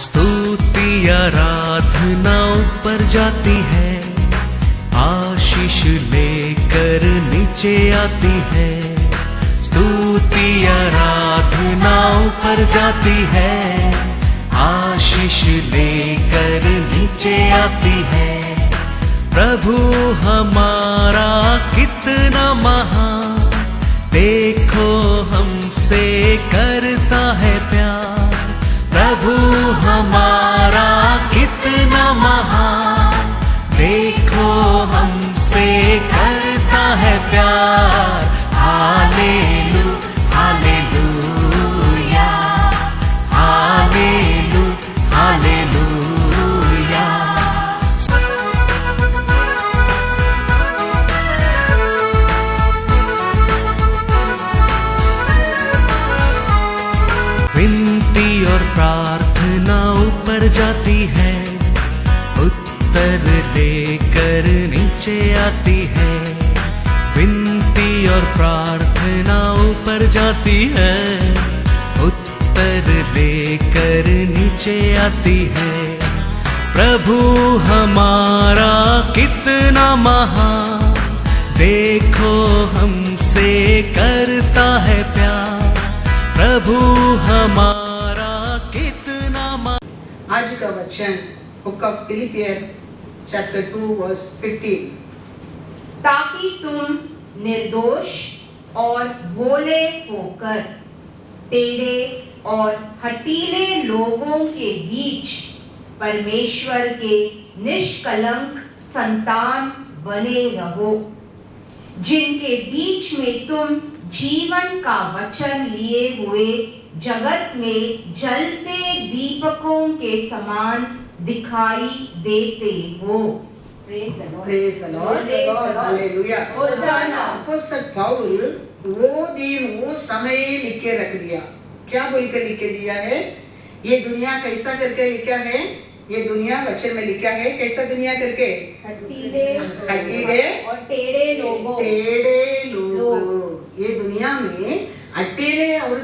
स्तुति आराधना ऊपर जाती है, आशीष लेकर नीचे आती है। स्तुति आराधना ऊपर जाती है, आशीष लेकर नीचे आती है। प्रभु हमारा कितना महान, देखो हमसे करता है प्यार। प्रभु हमारा कितना महान, देखो हमसे करता है प्यार। हालेलू हालेलूया, हालेलू हालेलूया। विनती और प्रार्थना ऊपर जाती है, उत्तर लेकर नीचे आती है। विनती और प्रार्थना ऊपर जाती है, उत्तर लेकर नीचे आती है। प्रभु हमारा कितना महान, देखो हमसे करता है प्यार। प्रभु हमारा कितना महान। आज का वचन बुक ऑफ फिलिपियर चैप्टर 2 वर्स 15। ताकि तुम निर्दोष और भोले होकर टेढ़े और हठीले लोगों के बीच परमेश्वर के निष्कलंक संतान बने रहो, जिनके बीच में तुम जीवन का वचन लिए हुए जगत में जलते दीपकों के समान दिखाई देते हो। Praise the Lord. Hallelujah. अपोस्तल Paul वो दिन वो समय लिख के रख दिया। क्या बोल के लिख के दिया है? ये दुनिया कैसा करके लिखा है? ये दुनिया वचन में लिखा है कैसा दुनिया करके? हठीले और टेढ़े लोग। ये दुनिया में अटेले और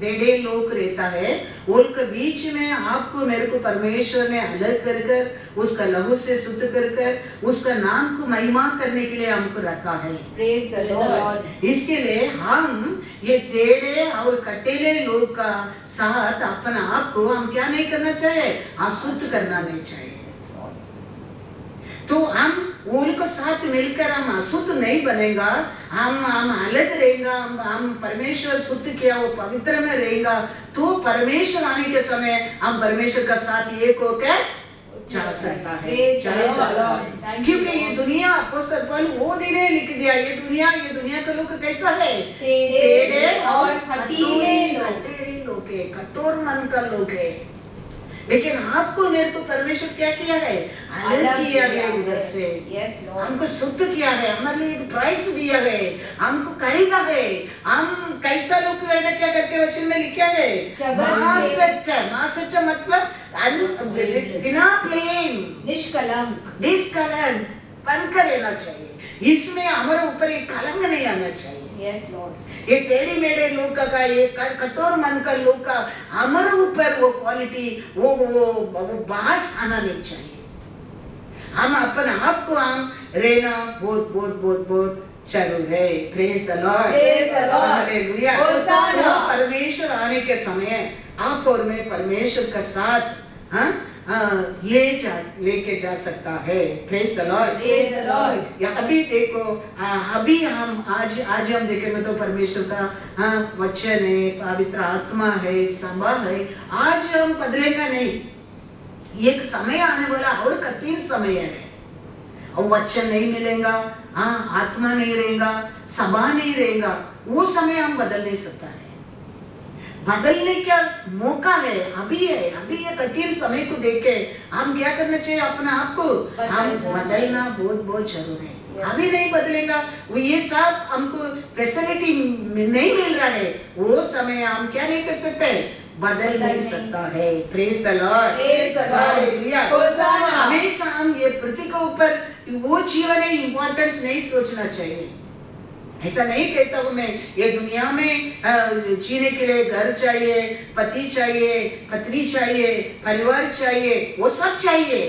डेढ़े लोग रहता है। उनके बीच में आपको मेरे को परमेश्वर ने अलग कर कर उसका लहू से शुद्ध कर कर उसका नाम को महिमा करने के लिए हमको रखा है। Praise the Lord. इसके लिए हम ये टेढ़े और कटेले लोग का साथ अपना आप को हम क्या नहीं करना चाहिए? अशुद्ध करना नहीं चाहिए। तो हम उनको साथ मिलकर हम अशुद्ध नहीं बनेगा, हम अलग रहेगा। हम परमेश्वर शुद्ध किया वो पवित्र में रहेगा, तो परमेश्वर आने के समय हम परमेश्वर का साथ एक होकर जा सकता है। क्योंकि ये दुनिया अपोस्तल पौल वो दिन लिख दिया, ये दुनिया का लोग कैसा है? टेढ़े और हठीले लोग है, कठोर मन का लोग है। लेकिन आपको मेरे को परमेश्वर क्या किया है? अलग किया है उधर से। हमको शुद्ध किया है, हमारे लिए एक प्राइस दिया है, हमको खरीदा है। हम कैसा लोग रहना क्या करके वचन में लिखा है? मासेट मतलब बिना प्लेन निष्कलंक बनकर रहना चाहिए। इसमें हमारे ऊपर एक कलंक नहीं आना चाहिए। Yes, Lord. ये टेढ़े मेढ़े लोग का ये कठोर मन का लोग का हमारे ऊपर वो क्वालिटी वो बास आना नहीं चाहिए। हम अपने आप को हम रहना बहुत जरूर है। Praise the Lord. Hallelujah. परमेश्वर आने के समय आप और मैं परमेश्वर का साथ लेके जा सकता है। Praise the Lord. अभी देखो अभी हम आज हम देखेंगे तो परमेश्वर का वचन है, पवित्र आत्मा है, सभा है। आज हम बदलेगा नहीं। एक समय आने वाला और कठिन समय है, और वचन नहीं मिलेगा, आत्मा नहीं रहेगा, सभा नहीं रहेगा, वो समय हम बदल नहीं सकता है। बदलने का मौका है, अभी है। अभी ये कठिन समय को देख के हम क्या करना चाहिए? अपना आप को हम बदलना बहुत जरूरी है। अभी नहीं बदलेगा, वो ये सब हमको फैसिलिटी नहीं मिल रहा है, वो समय हम क्या नहीं कर सकते? बदल नहीं सकता है। Praise the Lord, hallelujah. हमेशा हम ये पृथ्वी के ऊपर वो जीवन है इम्पोर्टेंस नहीं सोचना चाहिए ऐसा नहीं कहता हूँ मैं, ये दुनिया में जीने के लिए घर चाहिए, पति चाहिए, पत्नी चाहिए, परिवार चाहिए, वो सब चाहिए,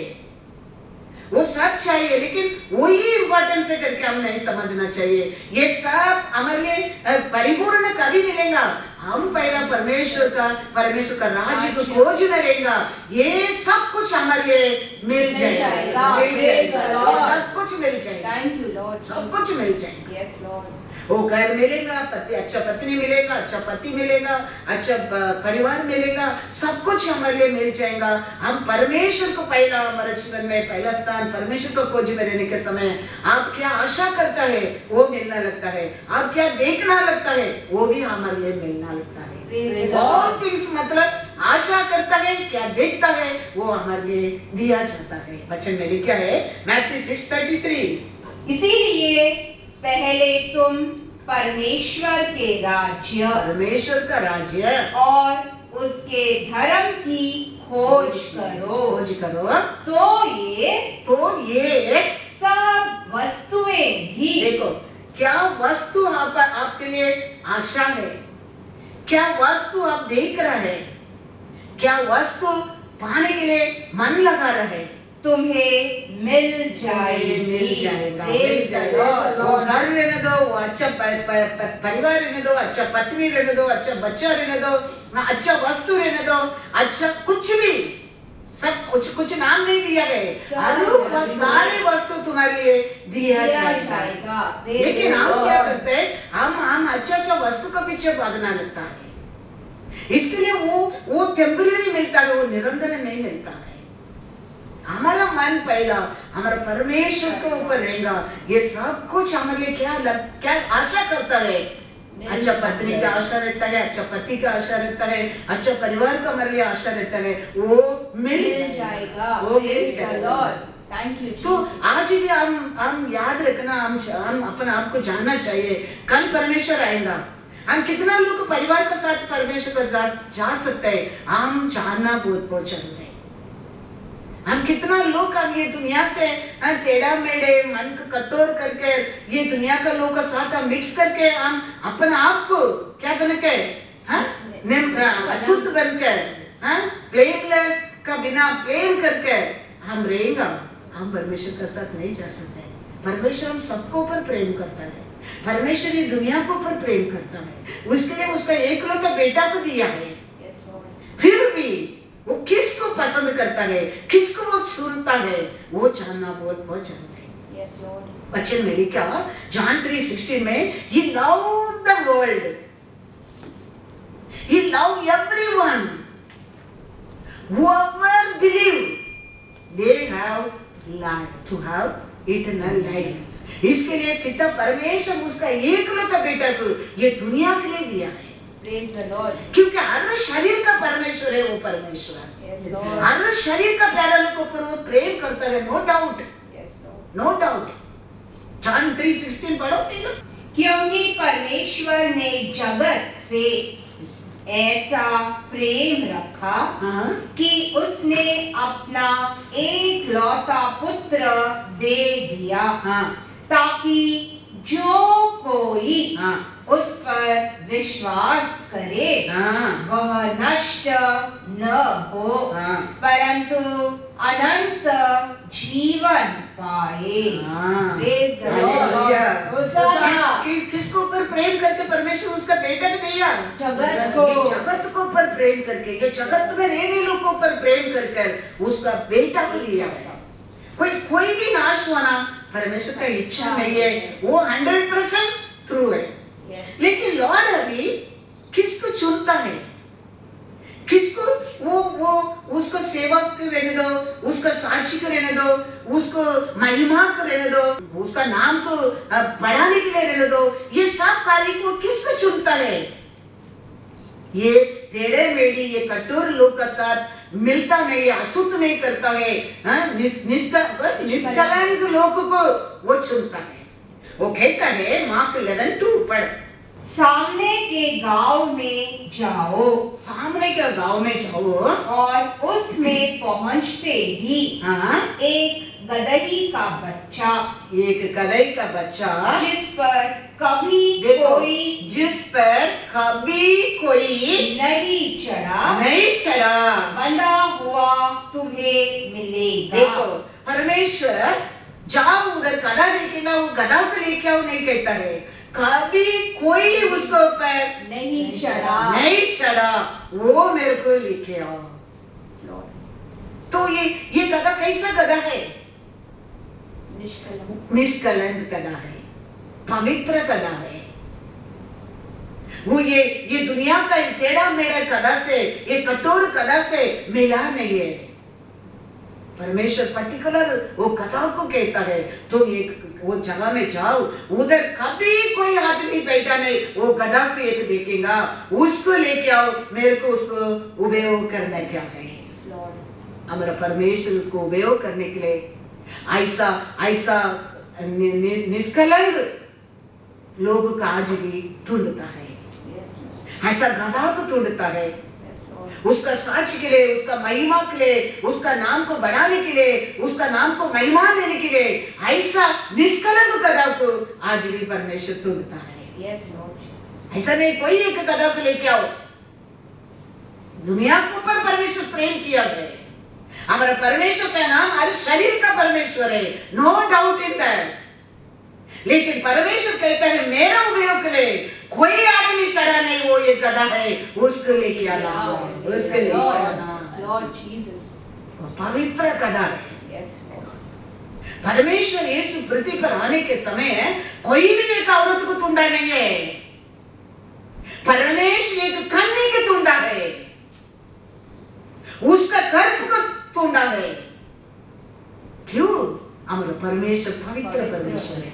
वो सब चाहिए, लेकिन वही इंपॉर्टेंस है करके हम नहीं समझना चाहिए। ये सब हमारे लिए परिपूर्ण कभी मिलेगा, हम पहला परमेश्वर का राज्य को खोज में रहेगा, ये सब कुछ हमारे लिए मिल जाएगा, मिल जाएगा, सब कुछ मिल जाएगा, Thank you, Lord. सब कुछ मिल जाएगा। Yes, Lord. वो घर मिलेगा, पति अच्छा पत्नी मिलेगा, अच्छा पति मिलेगा, अच्छा परिवार मिलेगा, सब कुछ हमारे लिए मिल जाएगा। हम परमेश्वर को पहला हमारे जीवन में पहला स्थान परमेश्वर को खोज में रहने के समय आप क्या आशा करता है वो मिलना लगता है, आप क्या देखना लगता है वो भी हमारे लिए मिलना लगता है। Praise All things मतलब आशा करता है, क्या देखता है वो हमारे लिए दिया जाता है। वचन में लिखा है मैथ्यू 6:33, इसीलिए पहले तुम परमेश्वर के राज्य परमेश्वर का राज्य और उसके धर्म की खोज करो, तो ये सब वस्तुएं भी, देखो क्या वस्तु आपके लिए आशा है, क्या वस्तु आप देख रहा है, क्या वस्तु पाने के लिए मन लगा रहा है, तुम्हें मिल जाएगी। मिल जाएगा, Praise मिल the जाएगा। Lord. वो घर रहने दो, वो अच्छा परिवार रहने दो, अच्छा पत्नी रहने दो, अच्छा बच्चा रहने दो, अच्छा वस्तु रहने दो, अच्छा कुछ भी, सब कुछ नाम नहीं दिया गया, सारे वस्तु तुम्हारे लिए दिया जाएगा। लेकिन हम क्या करते हैं, हम अच्छा वस्तु का पीछे भागना लगता है, इसके लिए वो टेम्पररी मिलता है, वो निरंतर नहीं मिलता है। हमारा मन पहला हमारा परमेश्वर के ऊपर रहेगा, ये सब कुछ हमारे लिए क्या आशा करता है, अच्छा पत्नी का आशा रहता है, अच्छा पति का आशा रहता है, अच्छा परिवार का हमारे लिए आशा रहता है, वो मिल जाएगा, वो मिल जाएगा। Thank you. तो आज भी हम याद रखना, हम अपने आप को जानना चाहिए, कल परमेश्वर आएगा। हम कितना लोग परिवार के साथ परमेश्वर के साथ जा सकते हैं, हम जानना बहुत जरूरी है। हम कितना लोग हम ये दुनिया से टेढ़ा मेढ़े मन को कठोर करके ये दुनिया का लोग का साथ हम मिक्स करके हम अपने आप को क्या बन के अशुद्ध बन के ब्लेमलेस का बिना ब्लेम करके हम रहेंगे, हम परमेश्वर का साथ नहीं जा सकते। परमेश्वर हम सबको ऊपर प्रेम करता है, परमेश्वर ये दुनिया को ऊपर प्रेम करता है, उसके लिए उसका एकलौता बेटा को दिया है। फिर भी वो किसको पसंद करता है, किसको वो सुनता है, वो जानना बहुत जरूरी है। वचन में लिखा जॉन 3:16 में, he loved the world, he loved everyone, whoever believe they have life, to have eternal life। इसके लिए पिता परमेश्वर उसका एकलौता बेटा को ये दुनिया के लिए दिया है। Praise the Lord. क्योंकि हर शरीर का परमेश्वर है, वो परमेश्वर Yes, Lord. हर शरीर का प्यारा लोग को वो प्रेम करता है, no doubt, Yes, Lord. No doubt. John 3:16 पढ़ो नहीं, क्योंकि परमेश्वर ने जगत से ऐसा प्रेम रखा कि उसने अपना एकलौता पुत्र दे दिया, ताकि जो कोई उस पर विश्वास करे वह नष्ट न हो परंतु अनंत जीवन पाए। Praise the Lord. किसको ऊपर प्रेम करके परमेश्वर उसका बेटा को दिया, जगत को, जगत को ऊपर प्रेम करके, ये जगत में रहने लोग को ऊपर प्रेम करके उसका बेटा को दिया। कोई भी नाश होना परमेश्वर का इच्छा नहीं है, वो 100% ट्रू है। लेकिन लॉर्ड अभी किसको चुनता है, किसको वो उसको सेवक रहने दो, उसका साक्षी को रहने दो, उसको महिमा को रहने दो, उसका नाम को बढ़ाने के लिए रहने दो, ये सब कार्य को किसको चुनता है? ये टेढ़े मेढ़ी ये कठोर लोग का साथ मिलता नहीं, अशुद्ध नहीं करता है, निष्कलंक लोग को वो चुनता है। वो कहता है मार्क 11:2 पढ़, सामने के गांव में जाओ, सामने के गांव में जाओ और उसमें पहुंचते ही एक गदही का बच्चा, एक गदही का बच्चा जिस पर कभी देखो, कोई जिस पर कभी कोई नहीं चढ़ा, नहीं चढ़ा। बंधा हुआ तुम्हें मिलेगा। देखो, परमेश्वर जाओ उधर गधा देखेगा, वो गधा को लेके आओ नहीं कहता है, कभी कोई उसको ऊपर नहीं चढ़ा। नहीं चढ़ा, वो मेरे को लेके आओ। तो ये गधा कैसा गधा है? निष्कलंक गधा है, पवित्र गधा है। वो ये दुनिया का टेढ़ा मेढ़ा गधा से, ये कठोर गधा से मिला नहीं है। परमेश्वर पर्टिकुलर वो गधा को कहता है, तो एक वो जगह में जाओ, उधर कभी कोई आदमी बैठा नहीं, वो गधा को एक देखेगा, उसको लेके आओ, मेरे को उसको उपयोग करना क्या है। हमारा परमेश्वर उसको उपयोग करने के लिए ऐसा निष्कलंक लोग का आज भी ढूंढता है, ऐसा गधा को ढूंढता है, उसका साक्ष्य के लिए, उसका महिमा के लिए, उसका नाम को बढ़ाने के लिए, उसका नाम को महिमा लेने के लिए, ऐसा निष्कलंक गधा को आज भी परमेश्वर ढूंढता है। ऐसा नहीं कोई एक गधा को लेके आओ। दुनिया के ऊपर परमेश्वर प्रेम किया है। हमारा परमेश्वर का नाम हर शरीर का परमेश्वर है, नो डाउट इन दैट। लेकिन परमेश्वर कहता है मेरा उपयोग के लिए कोई आदमी चढ़ा नहीं, वो एक गधा है, उसको लेके आना, उसको लेके आना। वो पवित्र गधा है। परमेश्वर यीशु पृथ्वी पर आने के समय कोई भी एक औरत को ढूंढा नहीं है, परमेश्वर एक कन्या को ढूंढा है, उसका गर्भ को ढूंढा है। क्यों? हमारा परमेश्वर पवित्र परमेश्वर है।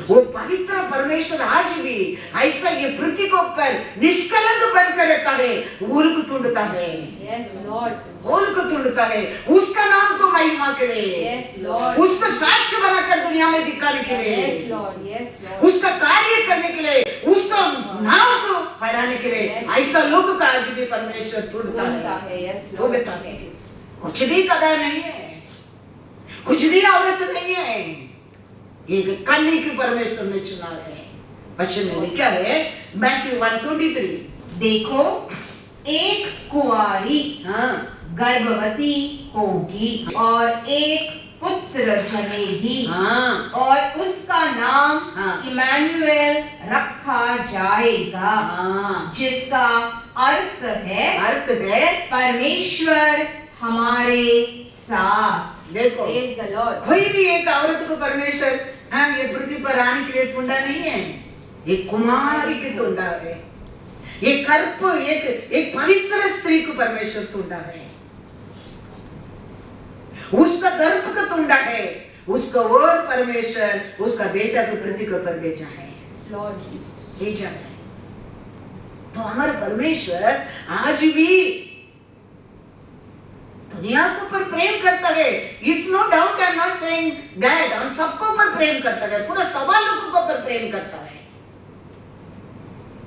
वो पवित्र परमेश्वर आज भी ऐसा ये पृथ्वी को ऊपर निष्कलंक बनकर रहता है, उनको ढूंढता है, उनको ढूंढता है, उसका नाम को महिमा के लिए, उसका साक्ष्य बनाकर दुनिया में दिखाने के लिए, उसका कार्य करने के लिए, उसका नाम को बढ़ाने के लिए, ऐसा लोग का आज भी परमेश्वर ढूंढता है। कुछ भी गधा नहीं है, कुछ भी औरत नहीं है, एक कन्या की परमेश्वर ने चुना है। वचन में लिखा है मैथ्यू 1:23, देखो एक कुंवारी गर्भवती होगी और एक पुत्र जनेगी, और उसका नाम इमैनुएल रखा जाएगा, जिसका अर्थ है परमेश्वर हमारे साथ। देखो, कोई भी एक औरत को परमेश्वर ये पृथ्वी पर आने के लिए ढूंढा नहीं है, एक कुमारी की ढूंढा है, एक कर्प, एक पवित्र स्त्री को परमेश्वर ढूंढा है, उसका गर्भ को ढूंढा है, उसका और परमेश्वर उसका बेटा को पृथ्वी के ऊपर भेजा है। तो हमारा परमेश्वर आज भी दुनिया के ऊपर प्रेम करता है। It's no doubt, I am not saying that, हम सबको ऊपर प्रेम करता है, पूरा सवा लोगों को ऊपर प्रेम करता है,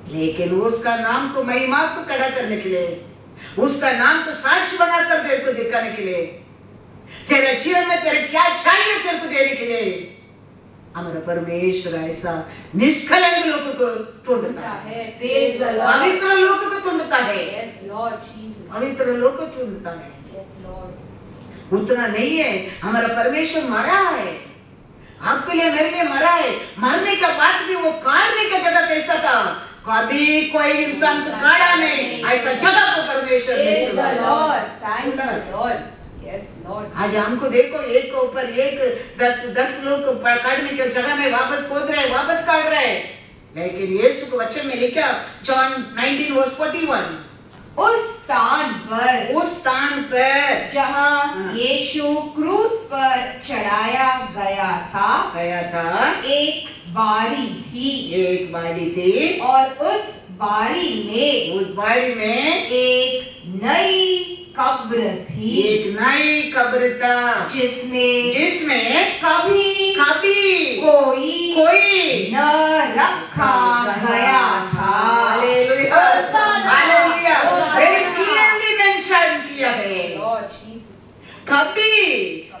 लेकिन उसका नाम को महिमा को खड़ा करने के लिए, उसका नाम को साक्ष्य बनाकर तेरे को दिखाने के लिए, तेरे जीवन में तेरे क्या चाहिए तेरे को देने के लिए, हमारा परमेश्वर ऐसा निष्कलंक लोगों को ढूंढता है, पवित्र लोगों को ढूंढता है, पवित्र लोगों को ढूंढता है। उतना नहीं है, हमारा परमेश्वर मरा है, आपके लिए मेरे लिए मरा है। मरने का बाद भी वो काटने का जगह कैसा था, कभी कोई इंसान को काटा नहीं, ऐसा जगह को परमेश्वर ने चुना। आज हमको देखो, एक के ऊपर एक 10 लोग को काटने की जगह में वापस खोद रहे, वापस काट रहे, लेकिन यीशु को वचन में लिखा जॉन 19:41, उस स्थान पर जहाँ यीशु क्रूस पर चढ़ाया गया था, एक बारी थी, और उस बारी में एक नई कब्र था, जिसमें कभी कोई न रखा गया था। Hallelujah, hallelujah, very clearly mention किया है, कभी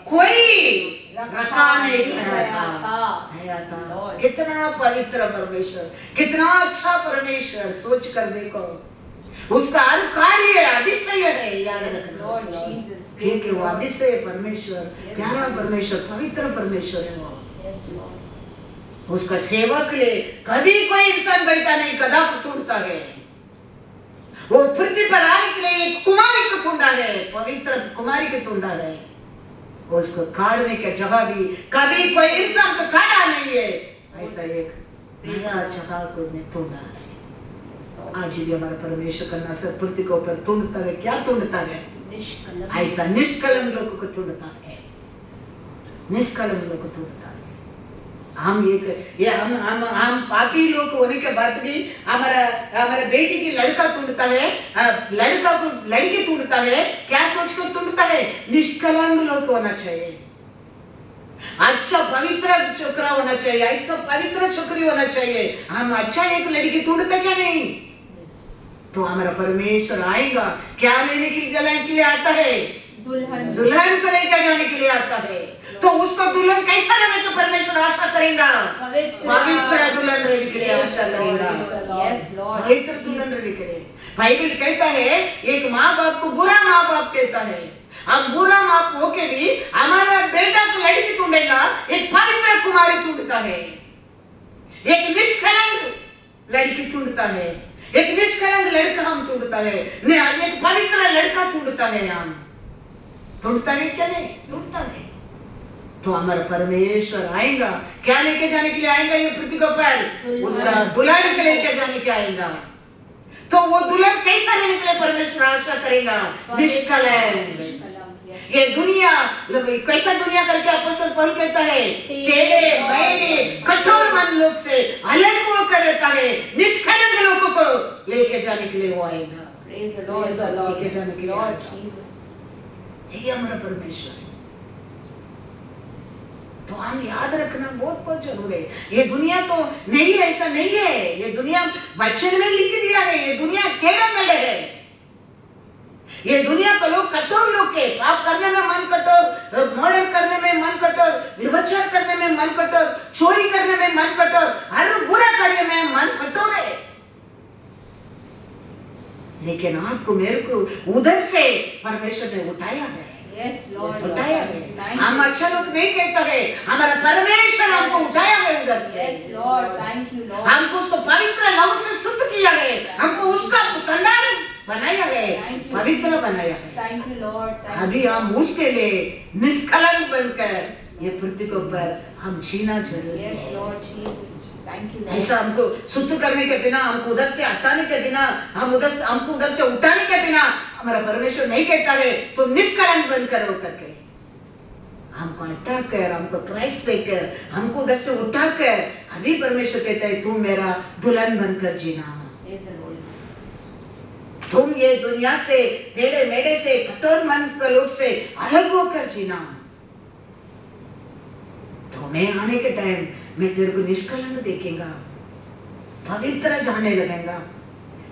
कोई रखा नहीं गया था। कितना पवित्र परमेश्वर, कितना अच्छा परमेश्वर, सोच कर देखो। उसका हर कार्य अतिशय है, याद रखना, क्योंकि वो अतिशय परमेश्वर, प्यारा परमेश्वर, पवित्र परमेश्वर है वो। उसका सेवा के लिए कभी कोई इंसान बैठा नहीं, कदा टूटता है। वो पृथ्वी पर आने के लिए एक कुमारी को ढूंढा है, पवित्र कुमारी को ढूंढा है। उसको काटने की जगह भी कभी कोई इंसान को काटा नहीं है, ऐसा एक नया जगह को ढूंढा है। आज भी हमारा परमेश्वर का नसर पृथ्वी के ऊपर ढूंढता है। क्या ढूंढता है? ऐसा निष्कलंक लोगों को ढूंढता है, निष्कलंक लोगों को ढूंढता है। हम पापी लोग होने के बाद भी हमारा बेटी की लड़का ढूंढता है, लड़का को लड़की ढूंढता है। क्या सोच कर ढूंढता है? निष्कलंक लोग होना चाहिए, अच्छा पवित्र छोकरा होना चाहिए, अच्छा पवित्र छोकरी होना चाहिए। हम अच्छा एक लड़की ढूंढते क्या नहीं? तो हमारा परमेश्वर आएगा, क्या लेने के लिए आता है? दुल्हन को लेकर जाने के लिए आता है। तो उसको दुल्हन कैसा रहने का परमेश्वर आशा करेगा? पवित्र दुल्हन रहने के लिए आशा करेगा, पवित्र दुल्हन रहने के लिए। बाइबल कहता है एक माँ बाप को बुरा माँ बाप कहता है। हम बुरा माँ बाप होके भी हमारा बेटा को लड़की ढूंढेगा, एक पवित्र कुमारी ढूंढता है, एक निष्कलंक लड़की ढूंढता है, एक निष्कलंक लड़का हम ढूंढता है, एक पवित्र लड़का ढूंढता है। हम ढूंढता है क्या नहीं? ढूंढता है। तो हमारा परमेश्वर आएगा, क्या लेके जाने के लिए आएगा? ये पृथ्वी के ऊपर उसका दुल्हन के लेके जाने के आएगा। तो वो दुल्हन कैसा रहने के लिए परमेश्वर आशा करेगा? निष्कलंक। ये दुनिया कैसा दुनिया करके अपॉस्टल पौल कहता है, टेढ़े मेढ़े कठोर मन लोग से अलग वो कर रहता है, निष्कलंक लोगों को लेके जाने के लिए वो आएगा, लेके जाने के लिए। यही हमारा परमेश्वर है। तो हम याद रखना बहुत बहुत जरूरी है। ये दुनिया तो नहीं, ऐसा नहीं है। ये दुनिया वचन में लिख दिया है, ये दुनिया टेढ़े मेढ़े है। ये दुनिया को लोग कठोर लोग के, पाप करने में मन कठोर, मर्डर करने में मन कठोर, व्यभिचार करने में मन कठोर, चोरी करने में मन कठोर, हर बुरा कार्य में मन कठोर है। लेकिन आपको मेरे को उधर से परमेश्वर ने उठाया है। Yes, Lord. उठाया है। हम अच्छा लोग नहीं कहते हैं, हमारा परमेश्वर हमको उठाया है उधर से। Yes, Lord. Thank you, Lord. हमको उसको पवित्र लहू से शुद्ध किया है, हमको उसका संतान बनाया है, पवित्र बनाया है। Thank you, Lord. अभी हम उसके लिए निष्कलंक बनकर ये पृथ्वी के ऊपर हम जीना जरूरी है। Yes, Lord Jesus. Thank you, Lord. ऐसा हमको शुद्ध करने के बिना, हमको उधर से हटाने के बिना, हमको उधर से उठाने के बिना हमारा परमेश्वर नहीं कहता है तो निष्कलंक बनकर हो करके हमको हटा कर, हमको प्राइस देकर, हमको उधर से उठा कर अभी परमेश्वर कहता है तुम मेरा दुल्हन बनकर जीना। Yes, Lord. तुम ये दुनिया से, टेढ़े मेढ़े से, कठोर मन के लोग से अलग होकर जीना। तो मैं आने के टाइम मैं तेरे को निष्कलंक देखेगा, पवित्र जाने लगेगा।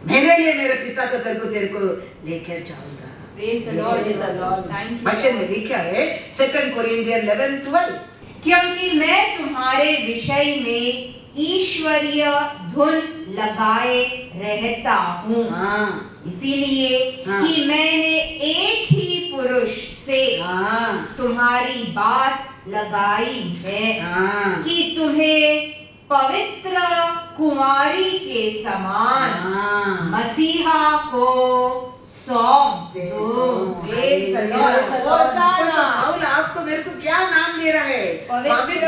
मेरे लिए मेरे पिता का कर को तेरे को लेकर जाऊंगा। Praise the Lord. Praise the Lord. Thank you. वचन में लिखा है 2 कोरिन्थियर 11:12, क्योंकि मैं तुम्हारे विषय में ईश्वरीय धुन लगाए रहता हूँ, इसीलिए कि मैंने एक ही पुरुष से तुम्हारी बात लगाई है कि तुम्हें पवित्र कुमारी के समान मसीहा को सौंप दो। Praise the Lord. पाउल आपको मेरे को क्या नाम दे रहा है? पवित्र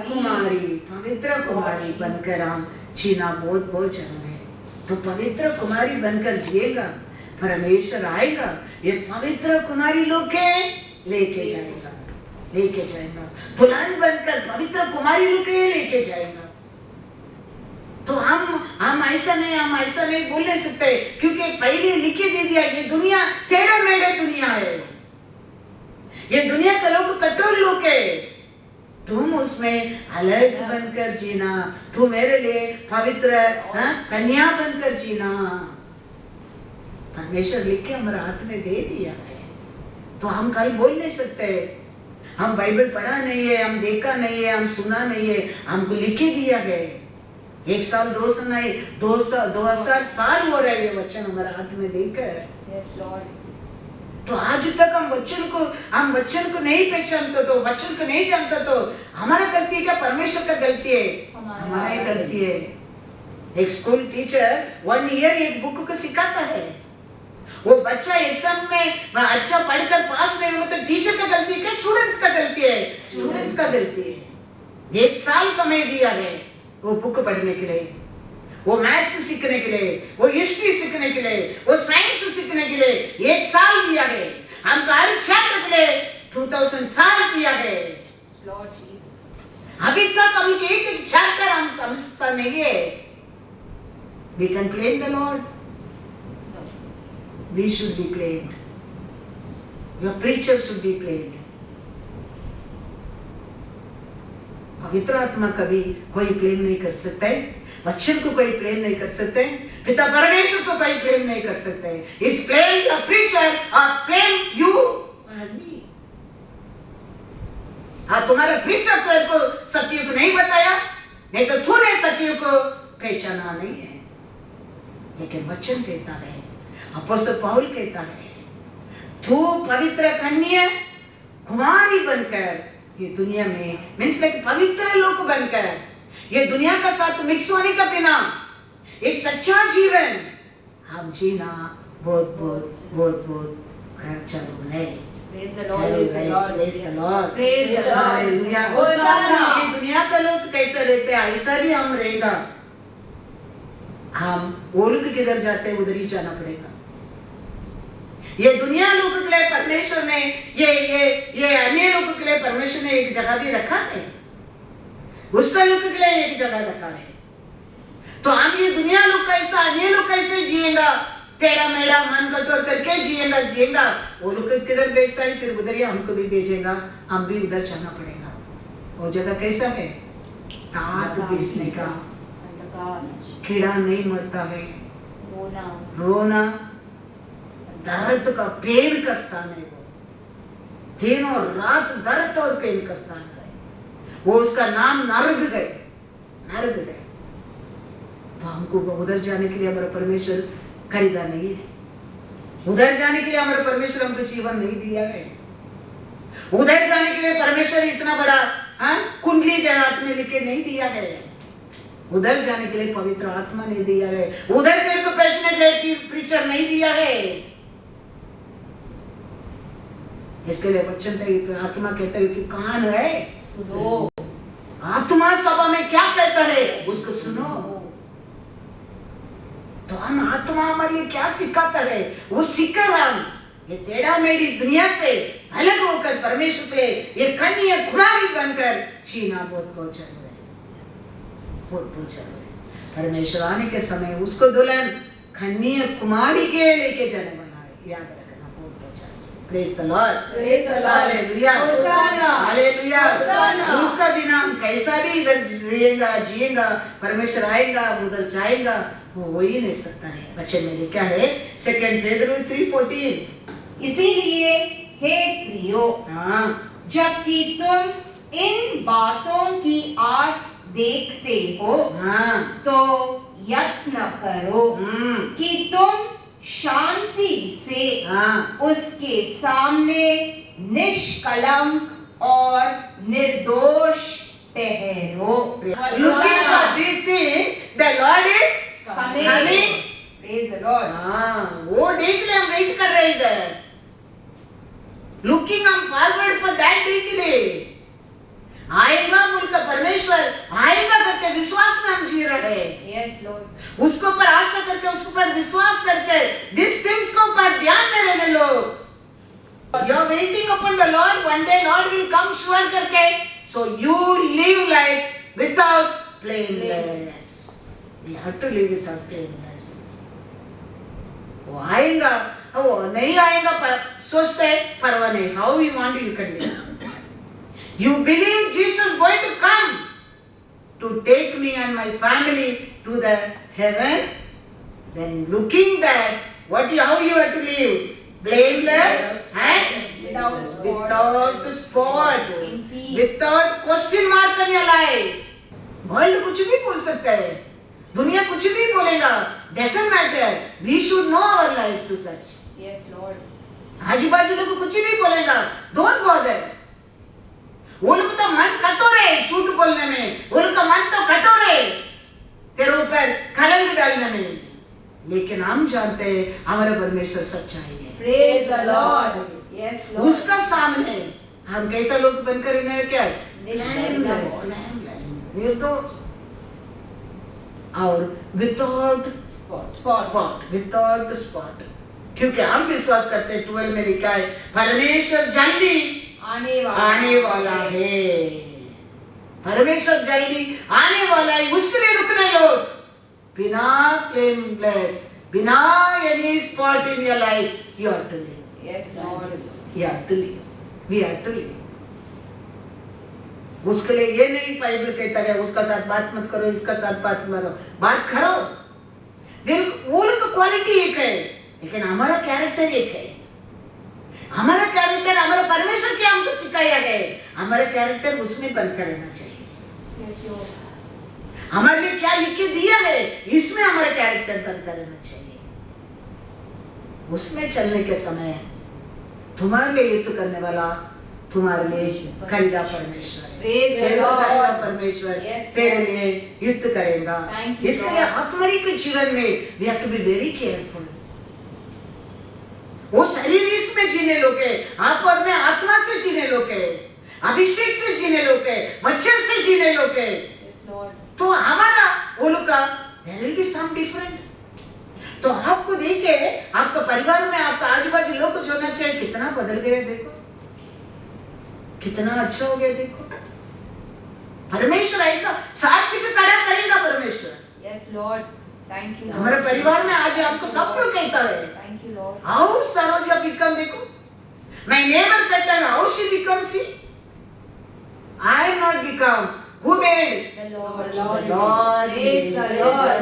कुमारी, पवित्र कुमारी बनकर हम जीना बहुत बहुत जरूरी है। तो पवित्र कुमारी बनकर जिएगा, परमेश्वर आएगा, ये पवित्र कुमारी लोग के लेके जाएगा, लेके जाएगा, दुल्हन बनकर पवित्र कुमारी लोग के लेके जाएगा। तो हम ऐसा नहीं बोल नहीं सकते, क्योंकि पहले लिखे दे दिया ये दुनिया टेढ़े मेढ़े दुनिया है, ये दुनिया के लोग कठोर लोग है। तुम उसमें अलग बनकर जीना, तू मेरे लिए पवित्र कन्या बनकर जीना। परमेश्वर लिख के हमारे हाथ में दे दिया है। तो हम कल बोल नहीं सकते, हम बाइबल पढ़ा नहीं है, हम देखा नहीं है, हम सुना नहीं है, हमको लिख के दिया गया है। 1 साल 2 साल नहीं, 2000 साल हो रहे ये वचन हमारे हाथ में देकर। Yes, Lord. तो आज तक हम वचन को नहीं पहचानते, तो वचन को नहीं जानते, तो हमारा गलती है क्या? परमेश्वर का गलती है? हमारा ही गलती है। एक स्कूल टीचर 1 ईयर एक बुक को सिखाता है, वो बच्चा एग्जाम में अच्छा पढ़कर पास नहीं होगा तो टीचर का गलती है क्या? स्टूडेंट्स का गलती है? स्टूडेंट्स का गलती है। 1 साल समय दिया है वो बुक पढ़ने के लिए, वो मैथ्स सीखने के लिए, वो हिस्ट्री सीखने के लिए, वो साइंस सीखने के लिए 1 साल दिया है। हम तो हर चैप्टर के लिए 2000 साल दिया है। Lord Jesus. अभी तक हम एक चैप्टर हम समझता नहीं है। We can blame the Lord. We should be blamed. Your preacher should be blamed. पवित्र आत्मा कभी कोई ब्लेम नहीं कर सकता है, वचन को कोई ब्लेम नहीं कर सकते, पिता परमेश्वर को कोई ब्लेम नहीं कर सकते। इस ब्लेम द प्रीचर और ब्लेम यू एंड मी। हाँ, तुम्हारा प्रीचर तेरे को सत्य को नहीं बताया, नहीं तो तूने सत्य को पहचाना नहीं है। लेकिन वचन कहता है, अपोस्तल पौल कहता है, तू पवित्र कन्या कुमारी बनकर ये दुनिया में मीन्स लाइक पवित्र लोग बनकर ये दुनिया का साथ मिक्स होने का बिना एक सच्चा जीवन हम जीना बहुत बहुत बहुत बहुत जरूर है। Praise the Lord. Praise the Lord. Praise the Lord. Praise the Lord. Hallelujah. Hosanna. ये दुनिया का लोग कैसे रहते हैं ऐसा भी हम रहेगा। हम वो लोग किधर जाते हैं उधर ही जाना पड़ेगा। ये दुनिया लोगों के लिए परमेश्वर ने ये अन्य लोगों के लिए परमेश्वर ने एक जगह भी रखा है, उसका लोगों के लिए एक जगह रखा है। तो हम ये दुनिया लोग कैसा अन्य लोग कैसे जिएगा, टेढ़ा मेढ़ा मन कठोर करके जिएगा, वो लोग किधर भेजता है फिर उधर ही हमको भी भेजेगा, हम भी उधर जाना पड़ेगा। वो जगह कैसा है? दांत पीसने का, कीड़ा नहीं मरता है, रोना दर्द का पेन का स्थान है। वो दिन और रात दर्द और पेन का स्थान है। वो उसका नाम नरक गए। तो हमको उधर जाने के लिए हमारा परमेश्वर खरीदा नहीं है, उधर जाने के लिए हमारा परमेश्वर हमको जीवन नहीं दिया है, उधर जाने के लिए परमेश्वर इतना बड़ा कुंडली जरात में लिखे नहीं दिया है, उधर जाने के लिए पवित्र आत्मा नहीं दिया है, उधर तेरे को पहुंचने के लिए प्रीचर नहीं दिया है। इसके लिए वचन आत्मा कहता है कि कान है सुनो, आत्मा सभा में क्या कहता है उसको सुनो। तो हम आत्मा हमारे लिए क्या सिखाता है वो सीखकर हम ये टेढ़ा मेढ़ी दुनिया से अलग होकर परमेश्वर के लिए ये कन्या कुमारी बनकर जीना बहुत जरूरी है, बहुत जरूरी है। परमेश्वर आने के समय उसको दुल्हन कन्या कुमारी के लेके जाने वाला है, याद रखना बहुत जरूरी। Praise the Lord, praise the Lord, hallelujah, hosanna, hallelujah. Hosanna. उसका बिना हम कैसा भी इधर जिएगा, परमेश्वर आएगा उधर जाएगा, वो हो ही नहीं सकता है। बच्चे में लिखा है 2 पेदरू 3:14, इसीलिए हे प्रियो, जबकि तुम इन बातों की आस देखते हो, तो यत्न करो कि तुम शांति से उसके सामने निष्कलंक और निर्दोष ठहरो। Looking for these things, the Lord is coming. Praise the Lord. वो डे के लिए हम वेट कर रहे इधर, लुकिंग हम फॉरवर्ड फॉर दैट डे के लिए। आएगा उनका परमेश्वर आएगा करके विश्वास में हम जी रहे हैं। Yes, Lord. उसको पर आशा करके, उसको पर विश्वास करके, दिस थिंग्स को पर ध्यान में रहने लो। You are waiting upon the Lord, one day Lord will come sure करके, so you live like without blameless. We have to live without blameless. वो आएगा, वो नहीं आएगा पर सोचते परवाह नहीं, how you want you can live. You believe Jesus is going to come to take me and my family to the heaven, then looking that how you have to live blameless and without spot, In peace. without question mark in your life. World कुछ भी बोल सकता है, दुनिया कुछ भी बोलेगा, doesn't matter. We should know our life to such. Yes, Lord. आजू बाजू लोग कुछ भी बोलेगा, don't bother. वो लोग तो मन कठोर है झूठ बोलने में, वो लोग का मन तो कठोर है तेरे ऊपर कलंक डालने में, लेकिन हम जानते हैं हमारा परमेश्वर सच्चा है। Praise the Lord. Yes, Lord. उसका सामने हम कैसा लोग बनकर इन्हें क्या Blameless. निर्दोष और विदाउट स्पॉट, विदाउट स्पॉट, क्योंकि हम विश्वास करते हैं 12 में लिखा है परमेश्वर जल्दी आने वाला है, परमेश्वर जल्दी आने वाला है, उसके लिए रुकने लोग बिना ब्लेमलेस, बिना any spot in your life, you are to live. Yes, Lord. We are to live. We are to live. उसके लिए ये नहीं बाइबल कहता है उसका साथ बात मत करो, इसका साथ बात करो, बात करो। दिल वो लोग का क्वालिटी एक है, लेकिन हमारा कैरेक्टर एक है। हमारा कैरेक्टर हमारा परमेश्वर क्या हमको सिखाया गया है, हमारा कैरेक्टर उसमें बनकर रहना चाहिए। Yes, Lord. हमारे लिए क्या लिख के दिया है, इसमें हमारा कैरेक्टर बनकर रहना चाहिए। उसमें चलने के समय तुम्हारे लिए युद्ध करने वाला तुम्हारे लिए खरीदा परमेश्वर है। Praise the तेरा Lord. खरीदा परमेश्वर Yes, तेरे Lord. लिए युद्ध करेगा। Thank you, इसके लिए Lord. आत्मिक जीवन में we have to be very careful। वो शरीर इसमें जीने लोग है, आप और मैं आत्मा से जीने लोग है, अभिषेक से जीने लोग है, वचन से जीने लोग है। Yes, Lord. तो हमारा वो लोग का there will be some different। तो आपको देखे आपका परिवार में आपका आजू बाजू लोग को जोड़ना चाहिए, कितना बदल गया देखो, कितना अच्छा हो गया देखो। परमेश्वर ऐसा साक्षी को खड़ा करेगा परमेश्वर। Yes, Lord. Thank you, Lord. हमारे परिवार में आज आपको सब लोग कहता है Thank you, Lord. हाउ सरोजा बिकम, देखो मैं नेबर कहता है how she become see, I am not become, who made The Lord. Lord. Praise the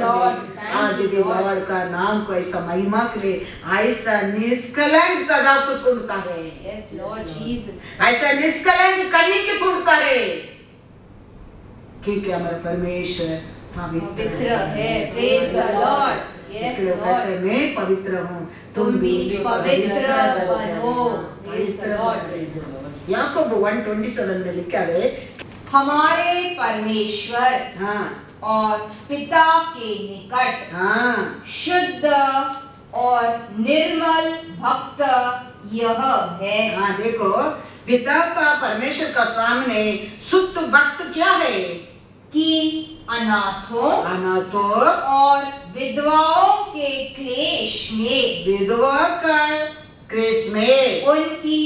Lord. Thank आज you, भी Lord. लॉर्ड का नाम को ऐसा महिमा के लिए ऐसा निष्कलंक कदा को ढूंढता है, Yes, Lord Jesus. ऐसा निष्कलंक करने की ढूंढता है, क्योंकि हमारा परमेश्वर पवित्र पवित्र है। Praise the Lord. Yes, इसके लिए कहते हैं Lord. मैं पवित्र हूँ तुम भी पवित्र बनो। Praise the पवित्र Lord. बनो। याकूब 1:27 में लिखा है, हमारे परमेश्वर हाँ और पिता के निकट हाँ शुद्ध और निर्मल भक्त यह है हाँ, देखो पिता का परमेश्वर का सामने शुद्ध भक्त क्या है कि अनाथों अनाथों और विधवाओं के क्लेश में विधवा का क्लेश में उनकी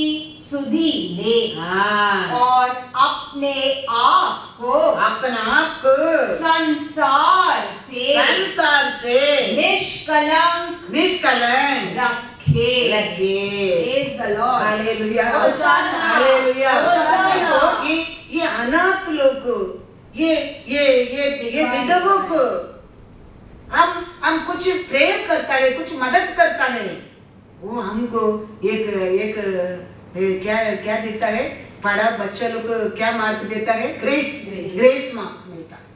सुधि ले हाँ और अपने आप को अपना आप को संसार से निष्कलंक निष्कलंक रखे। रखे। Praise the Lord. Hallelujah hosanna. Hallelujah. Hosanna. देखो, ये अनाथ लोग को ये विधवों को हम कुछ प्रेम करता है, कुछ मदद करता है, वो हमको एक क्या देता है, बड़ा बच्चा लोग को क्या मार्क देता है, ग्रेस मार्क मिलता है।